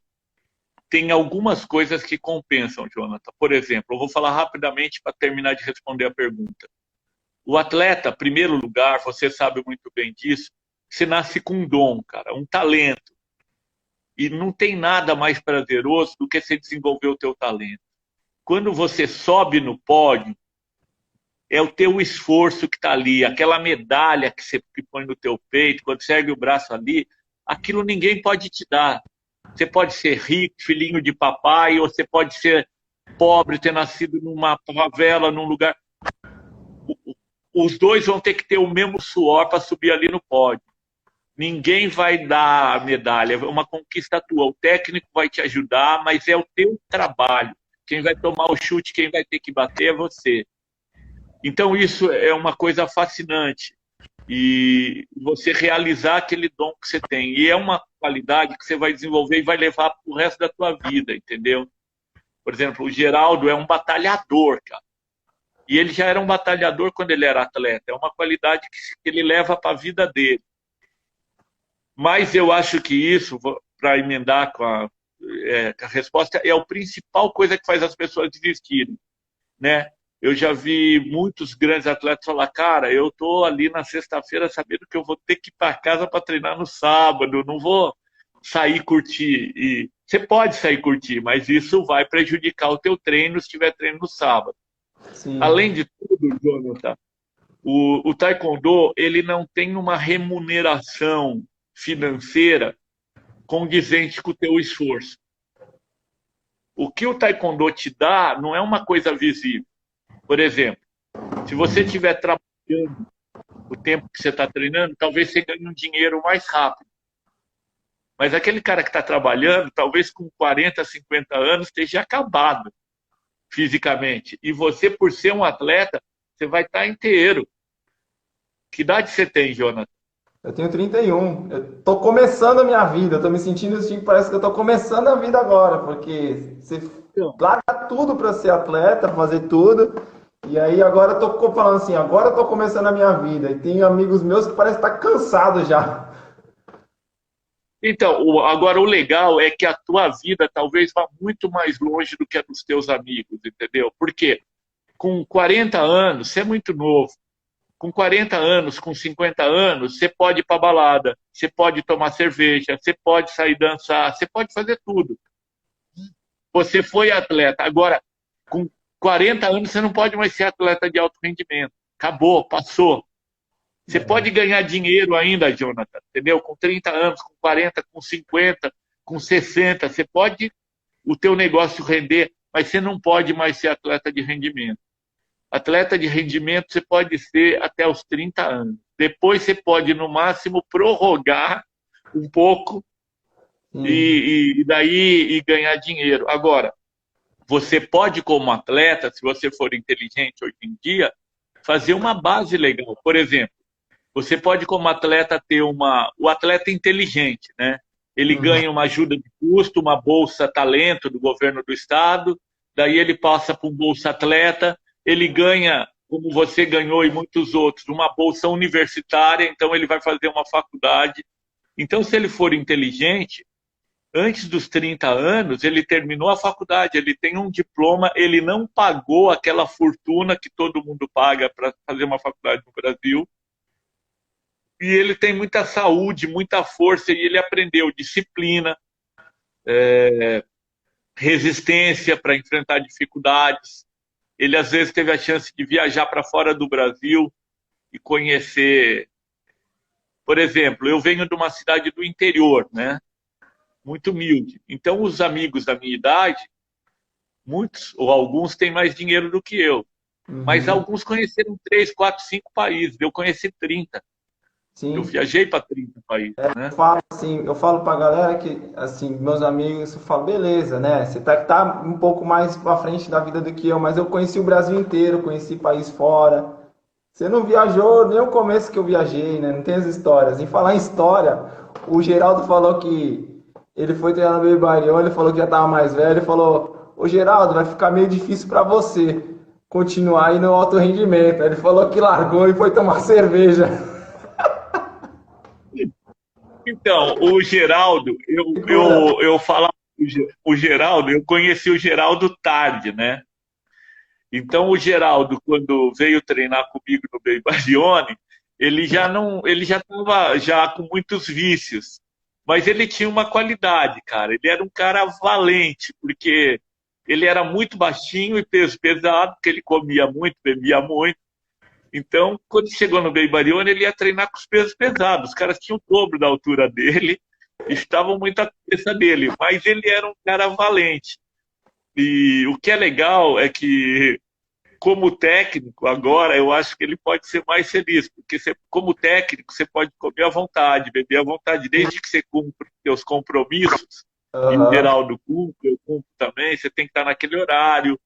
A: tem algumas coisas que compensam, Jonathan. Por exemplo, eu vou falar rapidamente para terminar de responder a pergunta. O atleta, primeiro lugar, você sabe muito bem disso, você nasce com um dom, cara, um talento. E não tem nada mais prazeroso do que você desenvolver o teu talento. Quando você sobe no pódio, é o teu esforço que está ali, aquela medalha que você põe no teu peito, quando você ergue o braço ali, aquilo ninguém pode te dar. Você pode ser rico, filhinho de papai, ou você pode ser pobre, ter nascido numa favela, num lugar. Os dois vão ter que ter o mesmo suor para subir ali no pódio. Ninguém vai dar a medalha, é uma conquista tua. O técnico vai te ajudar, mas é o teu trabalho. Quem vai tomar o chute, quem vai ter que bater é você. Então isso é uma coisa fascinante. E você realizar aquele dom que você tem. E é uma qualidade que você vai desenvolver e vai levar para o resto da tua vida, entendeu? Por exemplo, o Geraldo é um batalhador, cara. E ele já era um batalhador quando ele era atleta. É uma qualidade que ele leva para a vida dele. Mas eu acho que isso, para emendar com a resposta, é a principal coisa que faz as pessoas desistirem, né? Eu já vi muitos grandes atletas falar, cara, eu tô ali na sexta-feira sabendo que eu vou ter que ir para casa para treinar no sábado, não vou sair curtir. E você pode sair curtir, mas isso vai prejudicar o teu treino se tiver treino no sábado.
B: Sim.
A: Além de tudo, Jonathan, o taekwondo ele não tem uma remuneração financeira condizente com o teu esforço. O que o taekwondo te dá não é uma coisa visível. Por exemplo, se você estiver trabalhando o tempo que você está treinando, talvez você ganhe um dinheiro mais rápido. Mas aquele cara que está trabalhando, talvez com 40, 50 anos, esteja acabado fisicamente. E você, por ser um atleta, você vai estar inteiro. Que idade você tem, Jonathan?
B: Eu tenho 31. Eu tô começando a minha vida. Eu tô me sentindo assim, parece que eu tô começando a vida agora, porque você
A: Então,
B: larga tudo para ser atleta, fazer tudo. E aí agora eu tô falando assim, agora eu tô começando a minha vida. E tem amigos meus que parecem estar cansados já.
A: Então, agora o legal é que a tua vida talvez vá muito mais longe do que a dos teus amigos, entendeu? Porque com 40 anos, você é muito novo. Com 40 anos, com 50 anos, você pode ir para balada, você pode tomar cerveja, você pode sair dançar, você pode fazer tudo. Você foi atleta. Agora, com 40 anos, você não pode mais ser atleta de alto rendimento. Acabou, passou. Você pode ganhar dinheiro ainda, Jonathan, entendeu? Com 30 anos, com 40, com 50, com 60, você pode o teu negócio render, mas você não pode mais ser atleta de rendimento. Atleta de rendimento você pode ser até os 30 anos. Depois você pode, no máximo, prorrogar um pouco
B: Sim.
A: e daí e ganhar dinheiro. Agora, você pode, como atleta, se você for inteligente hoje em dia, fazer uma base legal. Por exemplo, você pode, como atleta, ter o atleta inteligente, né? Ele
B: Uhum.
A: ganha uma ajuda de custo, uma bolsa talento do governo do estado, daí ele passa para um bolsa atleta, ele ganha, como você ganhou e muitos outros, uma bolsa universitária, então ele vai fazer uma faculdade. Então, se ele for inteligente, antes dos 30 anos, ele terminou a faculdade, ele tem um diploma, ele não pagou aquela fortuna que todo mundo paga para fazer uma faculdade no Brasil, e ele tem muita saúde, muita força, e ele aprendeu disciplina, resistência para enfrentar dificuldades. Ele, às vezes, teve a chance de viajar para fora do Brasil e conhecer. Por exemplo, eu venho de uma cidade do interior, né? Muito humilde. Então, os amigos da minha idade, muitos ou alguns têm mais dinheiro do que eu. Mas
B: Uhum.
A: alguns conheceram 3, 4, 5 países. Eu conheci 30. Eu
B: sim.
A: viajei para 30 países, né?
B: Eu falo pra galera que, assim, meus amigos, eu falo, beleza, né? Você tá um pouco mais pra frente da vida do que eu, mas eu conheci o Brasil inteiro, conheci país fora. Você não viajou nem o começo que eu viajei, né? Não tem as histórias. Em falar em história, o Geraldo falou que ele foi treinar no Baby Barion, ele falou que já tava mais velho, ele falou, ô Geraldo, vai ficar meio difícil pra você continuar aí no alto rendimento. Ele falou que largou e foi tomar cerveja.
A: Então, o Geraldo,
B: Figura.
A: eu falava, o Geraldo, eu conheci o Geraldo tarde, né? Então, o Geraldo, quando veio treinar comigo no Bay Baglione, ele já não, ele já estava já com muitos vícios, mas ele tinha uma qualidade, cara. Ele era um cara valente, porque ele era muito baixinho e peso pesado, porque ele comia muito, bebia muito. Então, quando chegou no Bay Baglione, ele ia treinar com os pesos pesados. Os caras tinham o dobro da altura dele, estavam muito à cabeça dele, mas ele era um cara valente. E o que é legal é que como técnico, agora eu acho que ele pode ser mais feliz, porque você, como técnico você pode comer à vontade, beber à vontade, desde que você cumpra os seus compromissos, e o
B: Aham.
A: Geraldo cumpre, eu cumpro também, você tem que estar naquele horário,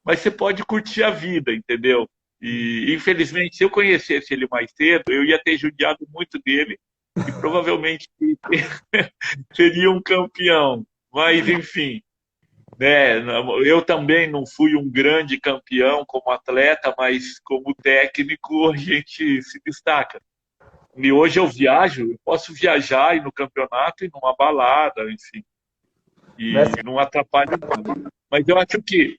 A: mas você pode curtir a vida, entendeu? E infelizmente, se eu conhecesse ele mais cedo, eu ia ter judiado muito dele e provavelmente seria um campeão. Mas, enfim, né? Eu também não fui um grande campeão como atleta, mas como técnico a gente se destaca. E hoje eu viajo, eu posso viajar e no campeonato e numa balada, enfim, e
B: Mestre,
A: não atrapalho nada. Mas eu acho que,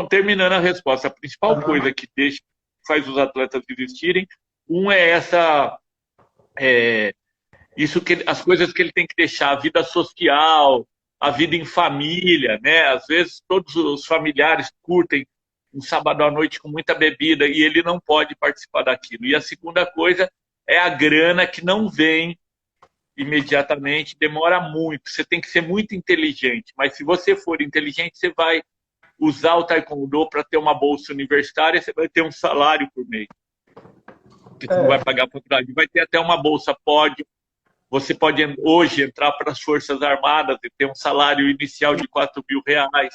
A: terminando a resposta, a principal
B: aham.
A: coisa que deixa, faz os atletas desistirem, um é essa, é, isso que as coisas que ele tem que deixar, a vida social, a vida em família, né? Às vezes todos os familiares curtem um sábado à noite com muita bebida e ele não pode participar daquilo. E a segunda coisa é a grana que não vem imediatamente, demora muito. Você tem que ser muito inteligente, mas se você for inteligente, você vai usar o taekwondo para ter uma bolsa universitária, você vai ter um salário por mês, porque você não vai
B: É,
A: pagar a faculdade, vai ter até uma bolsa pódio. Você pode hoje entrar para as Forças Armadas e ter um salário inicial de R$ 4.000,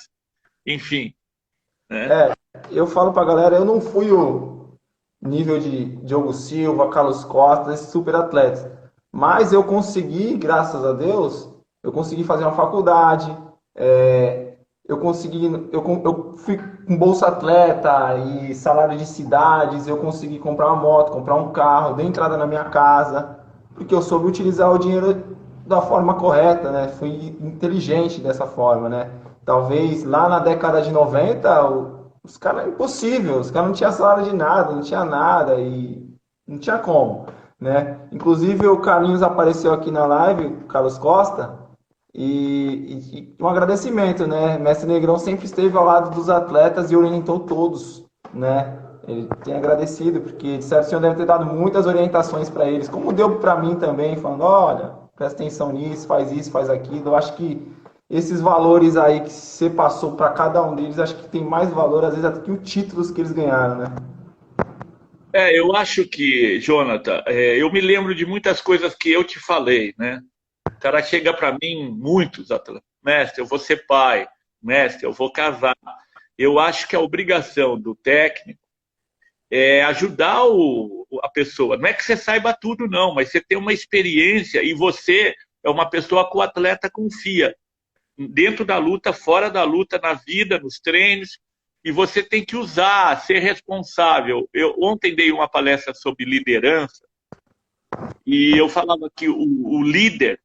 A: enfim, né?
B: eu falo pra galera, eu não fui o nível de Diogo Silva, Carlos Costa, esses super atletas. Mas eu consegui, graças a Deus, eu consegui fazer uma faculdade, eu consegui, eu fui com bolsa atleta e salário de cidades, eu consegui comprar uma moto, comprar um carro, dei entrada na minha casa, porque eu soube utilizar o dinheiro da forma correta, né? Fui inteligente dessa forma, né? Talvez lá na década de 90, os caras, é impossível, os caras não tinham salário de nada, não tinha nada e não tinha como, né? Inclusive o Carlinhos apareceu aqui na live, o Carlos Costa, e um agradecimento, né? Mestre Negrão sempre esteve ao lado dos atletas e orientou todos, né? Ele tem agradecido, porque de certo o senhor deve ter dado muitas orientações para eles, como deu para mim também, falando: olha, presta atenção nisso, faz aquilo. Eu acho que esses valores aí que você passou para cada um deles, acho que tem mais valor, às vezes, até que os títulos que eles ganharam, né?
A: Eu acho que, Jonathan, eu me lembro de muitas coisas que eu te falei, né? O cara chega para mim, muitos atletas, mestre, eu vou ser pai, mestre, eu vou casar. Eu acho que a obrigação do técnico é ajudar a pessoa. Não é que você saiba tudo, não, mas você tem uma experiência e você é uma pessoa que o atleta confia. Dentro da luta, fora da luta, na vida, nos treinos, e você tem que usar, ser responsável. Eu ontem dei uma palestra sobre liderança e eu falava que o líder,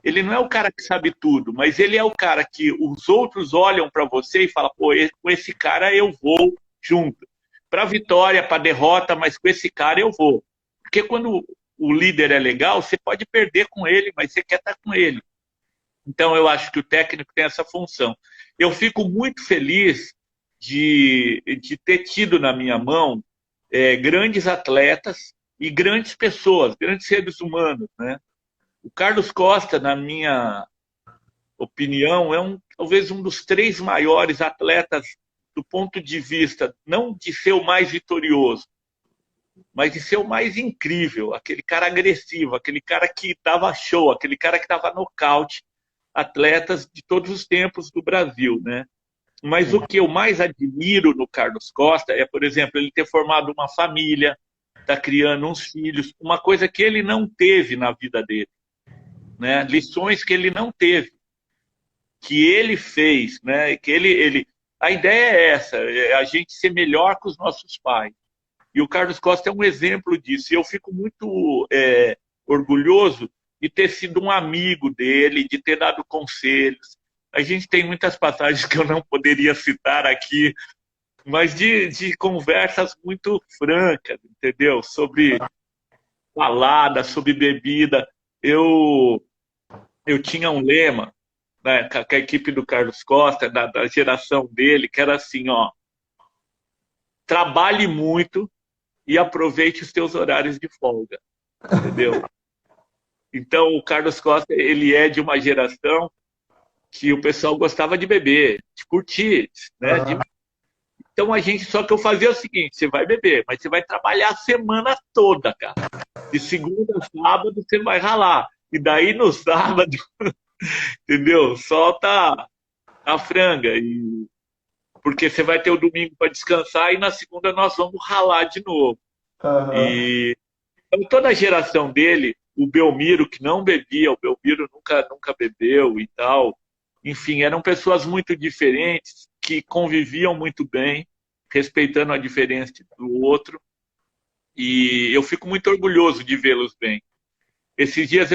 A: ele não é o cara que sabe tudo, mas ele é o cara que os outros olham para você e falam, pô, com esse cara eu vou junto. Para vitória, para derrota, mas com esse cara eu vou. Porque quando o líder é legal, você pode perder com ele, mas você quer estar com ele. Então, eu acho que o técnico tem essa função. Eu fico muito feliz de ter tido na minha mão grandes atletas e grandes pessoas, grandes seres humanos, né? O Carlos Costa, na minha opinião, é talvez um dos três maiores atletas do ponto de vista, não de ser o mais vitorioso, mas de ser o mais incrível, aquele cara agressivo, aquele cara que dava show, aquele cara que dava nocaute, atletas de todos os tempos do Brasil, né? Mas o
B: Sim.
A: que eu mais admiro no Carlos Costa é, por exemplo, ele ter formado uma família, tá criando uns filhos, uma coisa que ele não teve na vida dele, né? Lições que ele não teve, que ele fez, né? Que a ideia é essa, é a gente ser melhor que os nossos pais. E o Carlos Costa é um exemplo disso. E eu fico muito orgulhoso de ter sido um amigo dele, de ter dado conselhos. A gente tem muitas passagens que eu não poderia citar aqui, mas de conversas muito francas, entendeu? Sobre balada, sobre bebida. Eu tinha um lema, né, com a equipe do Carlos Costa, da geração dele, que era assim, ó, trabalhe muito e aproveite os teus horários de folga, entendeu? Então, o Carlos Costa, ele é de uma geração que o pessoal gostava de beber, de curtir, né?
B: Aham.
A: Então, só que eu fazia o seguinte, você vai beber, mas você vai trabalhar a semana toda, cara. De segunda a sábado, você vai ralar. E daí, no sábado, entendeu? Solta a franga. Porque você vai ter o domingo para descansar e na segunda nós vamos ralar de novo.
B: Aham.
A: E então, toda a geração dele, o Belmiro, que não bebia, o Belmiro nunca bebeu e tal. Enfim, eram pessoas muito diferentes, que conviviam muito bem, respeitando a diferença do outro. E eu fico muito orgulhoso de vê-los bem. Esses dias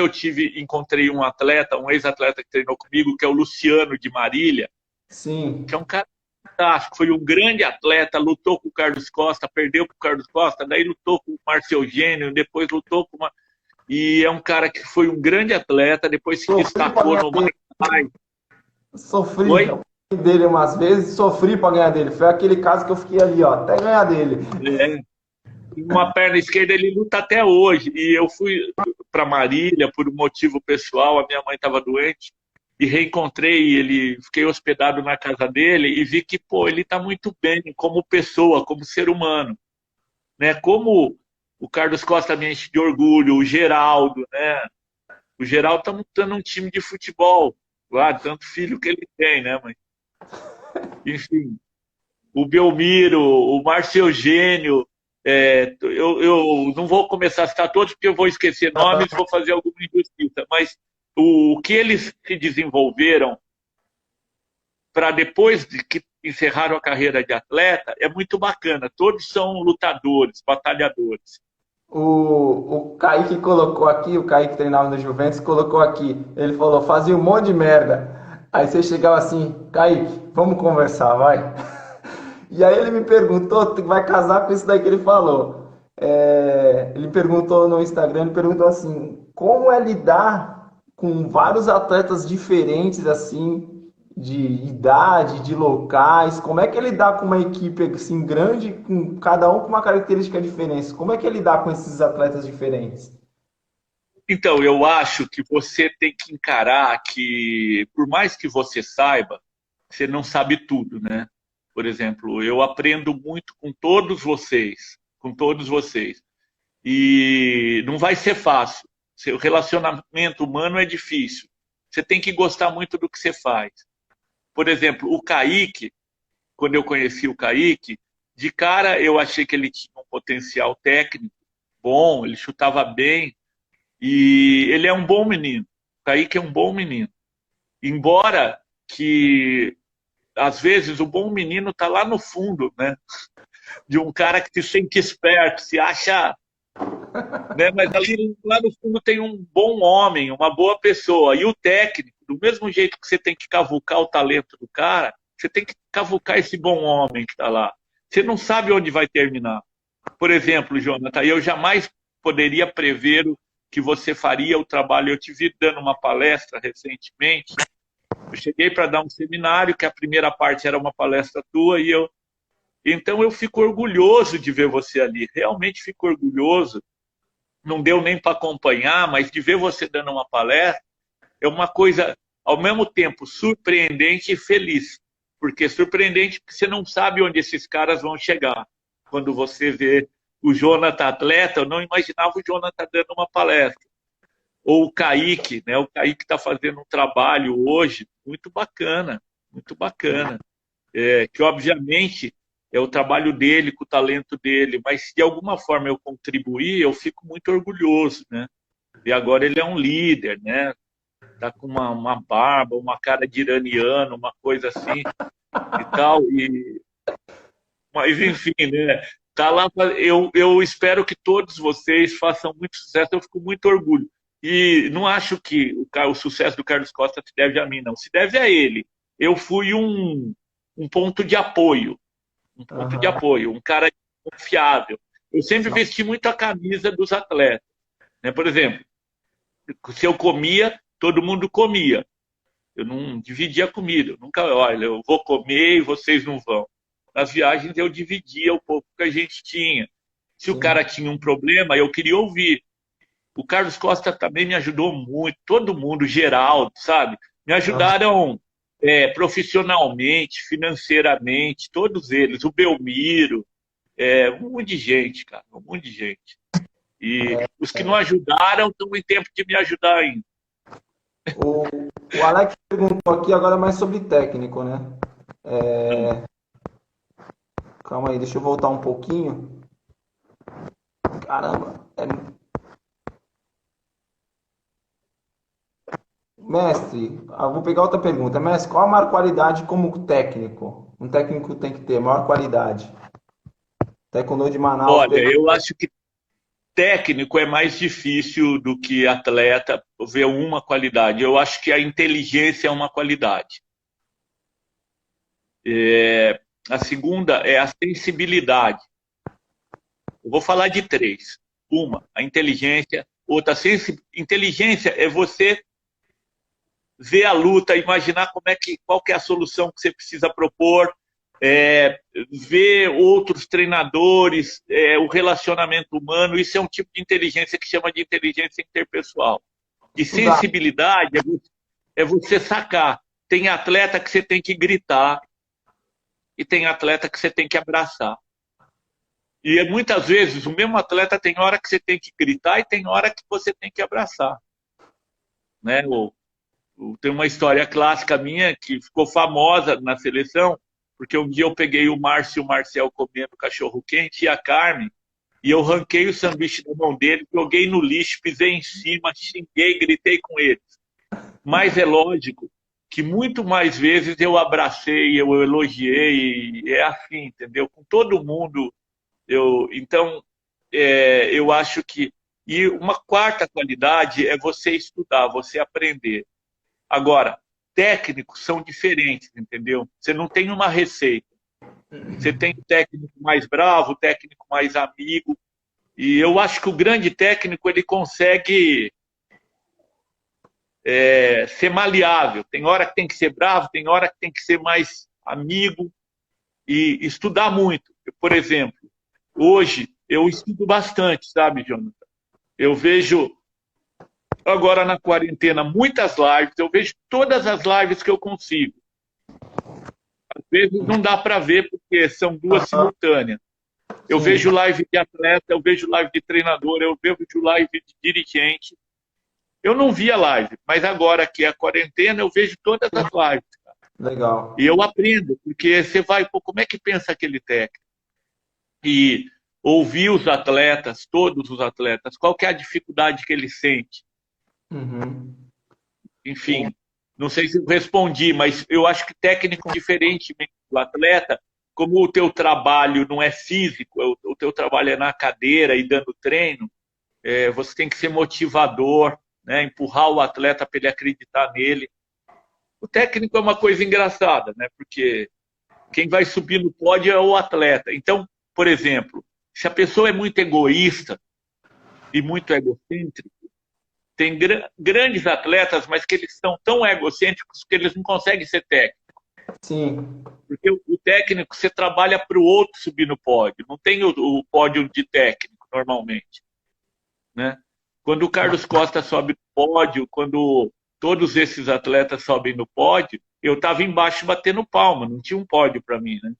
A: encontrei um atleta, um ex-atleta que treinou comigo, que é o Luciano de Marília, que é
B: Sim.
A: um cara fantástico, foi um grande atleta, lutou com o Carlos Costa, perdeu com o Carlos Costa, daí lutou com o Márcio Eugênio, depois lutou com uma... E é um cara que foi um grande atleta, depois se
B: Sofri pra
A: destacou
B: ganhar
A: no Muay
B: dele.
A: Thai.
B: Sofri.
A: Oi?
B: Eu fui dele umas vezes, sofri pra ganhar dele. Foi aquele caso que eu fiquei ali, ó, até ganhar dele.
A: É. Uma perna esquerda ele luta até hoje. E eu fui para Marília por um motivo pessoal, a minha mãe estava doente, e reencontrei ele, fiquei hospedado na casa dele e vi que, pô, ele está muito bem como pessoa, como ser humano, né? Como o Carlos Costa me enche de orgulho, o Geraldo, né? O Geraldo está montando um time de futebol, lá, tanto filho que ele tem, né, mãe? Enfim, o Belmiro, o Márcio Eugênio, eu não vou começar a citar todos porque eu vou esquecer nomes, vou fazer alguma injustiça, mas o que eles se desenvolveram para depois de que encerraram a carreira de atleta é muito bacana. Todos são lutadores, batalhadores.
B: O Kaique colocou aqui, o Kaique treinava no Juventus, colocou aqui. Ele falou, fazia um monte de merda. Aí você chegava assim, Kaique, vamos conversar, vai. E aí ele me perguntou, tu vai casar com isso daí que ele falou. Ele perguntou no Instagram, ele perguntou assim, como é lidar com vários atletas diferentes, assim, de idade, de locais, como é que ele lidar com uma equipe assim grande, com cada um com uma característica diferente? Como é que ele lidar com esses atletas diferentes?
A: Então, eu acho que você tem que encarar que, por mais que você saiba, você não sabe tudo, né? Por exemplo, eu aprendo muito com todos vocês, com todos vocês. E não vai ser fácil. O relacionamento humano é difícil. Você tem que gostar muito do que você faz. Por exemplo, o Kaique, quando eu conheci o Kaique, de cara eu achei que ele tinha um potencial técnico bom, ele chutava bem, e ele é um bom menino. O Kaique é um bom menino. Embora que, às vezes, o bom menino está lá no fundo, né? De um cara que se sente esperto, se acha, né? Mas ali lá no fundo tem um bom homem, uma boa pessoa. E o técnico, do mesmo jeito que você tem que cavucar o talento do cara, você tem que cavucar esse bom homem que está lá. Você não sabe onde vai terminar. Por exemplo, Jonathan, eu jamais poderia prever o que você faria o trabalho. Eu te vi dando uma palestra recentemente. Eu cheguei para dar um seminário, que a primeira parte era uma palestra tua, então eu fico orgulhoso de ver você ali. Realmente fico orgulhoso. Não deu nem para acompanhar, mas de ver você dando uma palestra é uma coisa, ao mesmo tempo, surpreendente e feliz. Porque é surpreendente porque você não sabe onde esses caras vão chegar quando você vê o Jonathan atleta, eu não imaginava o Jonathan dando uma palestra. Ou o Kaique, né? O Kaique está fazendo um trabalho hoje muito bacana. Que obviamente é o trabalho dele, com o talento dele, mas se de alguma forma eu contribuir, eu fico muito orgulhoso, né? E agora ele é um líder, né? Tá com uma barba, uma cara de iraniano, uma coisa assim e tal. Mas enfim, né? Tá lá, eu espero que todos vocês façam muito sucesso, eu fico muito orgulho. E não acho que o sucesso do Carlos Costa se deve a mim, não. Se deve a ele. Eu fui um ponto de apoio,
B: Aham.
A: um cara confiável. Eu sempre vesti muito a camisa dos atletas, né? Por exemplo, se eu comia, todo mundo comia. Eu não dividia a comida. Eu nunca, olha, eu vou comer e vocês não vão. Nas viagens eu dividia o pouco que a gente tinha. Se o
B: Sim.
A: cara tinha um problema, eu queria ouvir. O Carlos Costa também me ajudou muito, todo mundo, Geraldo, sabe? Me
B: Aham.
A: ajudaram profissionalmente, financeiramente, todos eles. O Belmiro, um monte de gente, cara, um monte de gente. E os que não ajudaram estão em tempo de me ajudar ainda.
B: O, o Alex perguntou aqui agora mais sobre técnico, né? Calma aí, deixa eu voltar um pouquinho. Caramba, mestre, vou pegar outra pergunta. Mestre, qual a maior qualidade como técnico? Um técnico tem que ter maior qualidade. Taekwondo de Manaus
A: Olha,
B: pegou.
A: eu acho que técnico é mais difícil do que atleta ver uma qualidade. Eu acho que a inteligência é uma qualidade. A segunda é a sensibilidade. Eu vou falar de três. Uma, a inteligência. Outra, inteligência é você ver a luta, imaginar qual que é a solução que você precisa propor, ver outros treinadores, o relacionamento humano. Isso é um tipo de inteligência que chama de inteligência interpessoal. E
B: Estudar.
A: sensibilidade é você sacar. Tem atleta que você tem que gritar e tem atleta que você tem que abraçar. E muitas vezes o mesmo atleta tem hora que você tem que gritar e tem hora que você tem que abraçar. Né? Tem uma história clássica minha que ficou famosa na seleção, porque um dia eu peguei o Márcio e o Marcel comendo cachorro quente e a Carmen, e eu ranquei o sanduíche da mão dele, joguei no lixo, pisei em cima, xinguei, gritei com eles. Mas é lógico que muito mais vezes eu abracei, eu elogiei, é assim, entendeu? Com todo mundo. Então, eu acho que. E uma quarta qualidade é você estudar, você aprender. Agora, técnicos são diferentes, entendeu? Você não tem uma receita. Você tem o técnico mais bravo, o técnico mais amigo. E eu acho que o grande técnico ele consegue ser maleável. Tem hora que tem que ser bravo, tem hora que tem que ser mais amigo e estudar muito. Por exemplo, hoje eu estudo bastante, sabe, Jonathan? Eu vejo agora na quarentena muitas lives, eu vejo todas as lives que eu consigo. Às vezes não dá para ver porque são duas simultâneas. Eu
B: Sim.
A: vejo live de atleta, eu vejo live de treinador, eu vejo live de dirigente. Eu não via live, mas agora que é a quarentena, eu vejo todas as lives.
B: Legal.
A: E eu aprendo, porque você vai, pô, como é que pensa aquele técnico? E ouvir os atletas, todos os atletas, qual que é a dificuldade que ele sente?
B: Uhum.
A: Enfim, não sei se eu respondi, mas eu acho que técnico, diferentemente do atleta, como o teu trabalho não é físico, o teu trabalho é na cadeira e dando treino, você tem que ser motivador, né? Empurrar o atleta para ele acreditar nele. O técnico é uma coisa engraçada, né? Porque quem vai subir no pódio é o atleta. Então, por exemplo, se a pessoa é muito egoísta e muito egocêntrica, tem grandes atletas, mas que eles são tão egocêntricos que eles não conseguem ser técnicos.
B: Sim.
A: Porque o técnico, você trabalha para o outro subir no pódio. Não tem o pódio de técnico, normalmente. Né? Quando o Carlos Costa sobe no pódio, quando todos esses atletas sobem no pódio, eu estava embaixo batendo palma, não tinha um pódio para mim. Né?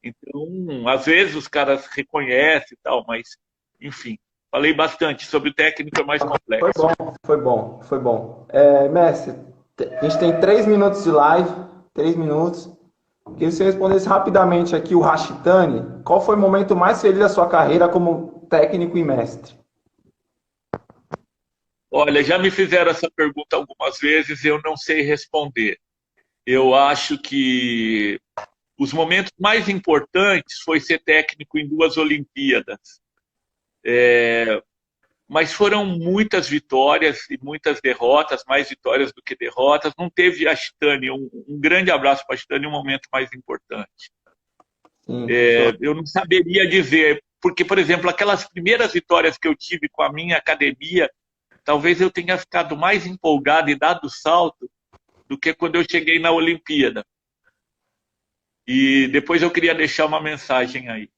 A: Então, às vezes os caras reconhecem e tal, mas, enfim, falei bastante sobre o técnico, é mais
B: Foi
A: complexo.
B: bom, foi bom, foi bom. Mestre, a gente tem 3 minutos de live, 3 minutos. Queria que você respondesse rapidamente aqui o Rachitani. Qual foi o momento mais feliz da sua carreira como técnico e mestre?
A: Olha, já me fizeram essa pergunta algumas vezes, eu não sei responder. Eu acho que os momentos mais importantes foi ser técnico em 2 Olimpíadas. Mas foram muitas vitórias e muitas derrotas, mais vitórias do que derrotas. Não teve a Chitane, um grande abraço para a Chitane, um momento mais importante.
B: Sim, show.
A: Eu não saberia dizer, porque, por exemplo, aquelas primeiras vitórias que eu tive com a minha academia, talvez eu tenha ficado mais empolgado e dado salto do que quando eu cheguei na Olimpíada. E depois eu queria deixar uma mensagem aí.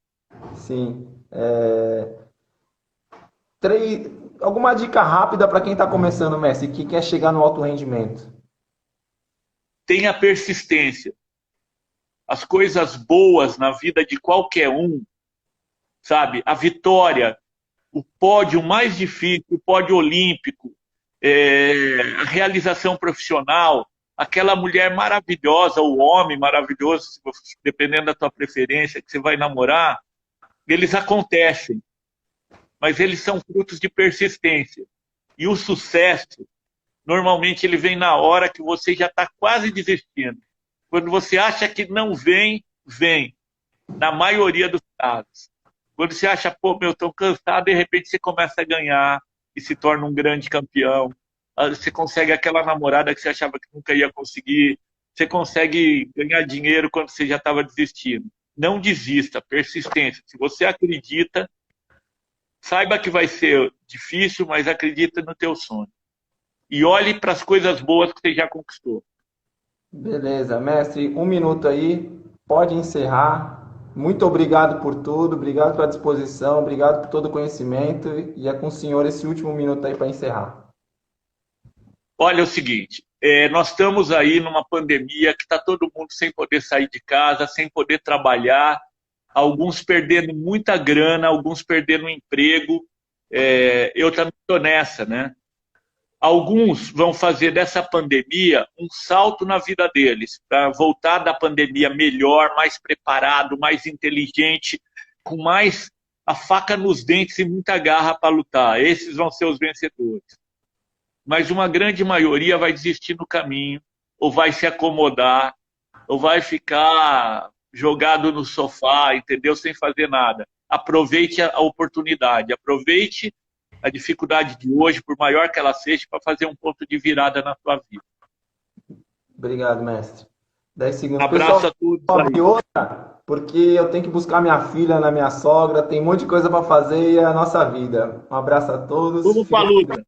B: Sim. Três, alguma dica rápida para quem está começando, mestre, que quer chegar no alto rendimento?
A: Tenha persistência. As coisas boas na vida de qualquer um, sabe? A vitória, o pódio mais difícil, o pódio olímpico, a realização profissional, aquela mulher maravilhosa, o homem maravilhoso, dependendo da tua preferência, que você vai namorar, eles acontecem, mas eles são frutos de persistência. E o sucesso, normalmente, ele vem na hora que você já está quase desistindo. Quando você acha que não vem, vem. Na maioria dos casos. Quando você acha, pô, meu, estou cansado, de repente você começa a ganhar e se torna um grande campeão. Você consegue aquela namorada que você achava que nunca ia conseguir. Você consegue ganhar dinheiro quando você já estava desistindo. Não desista, persistência. Se você acredita, saiba que vai ser difícil, mas acredita no teu sonho. E olhe para as coisas boas que você já conquistou.
B: Beleza, mestre, 1 minuto aí, pode encerrar. Muito obrigado por tudo, obrigado pela disposição, obrigado por todo o conhecimento e é com o senhor esse último minuto aí para encerrar.
A: Olha, é o seguinte, nós estamos aí numa pandemia que está todo mundo sem poder sair de casa, sem poder trabalhar, alguns perdendo muita grana, alguns perdendo emprego. Eu também estou nessa, né? Alguns vão fazer dessa pandemia um salto na vida deles, para voltar da pandemia melhor, mais preparado, mais inteligente, com mais a faca nos dentes e muita garra para lutar. Esses vão ser os vencedores. Mas uma grande maioria vai desistir no caminho, ou vai se acomodar, ou vai ficar jogado no sofá, entendeu? Sem fazer nada. Aproveite a oportunidade, aproveite a dificuldade de hoje, por maior que ela seja, para fazer um ponto de virada na sua vida.
B: Obrigado, mestre. 10 segundos.
A: Abraço
B: Pessoal,
A: a todos
B: sobe
A: aí.
B: outra, porque eu tenho que buscar minha filha na minha sogra, tem um monte de coisa para fazer e é a nossa vida. Um abraço a todos.
A: Vamos para a
B: Fiquem
A: luta.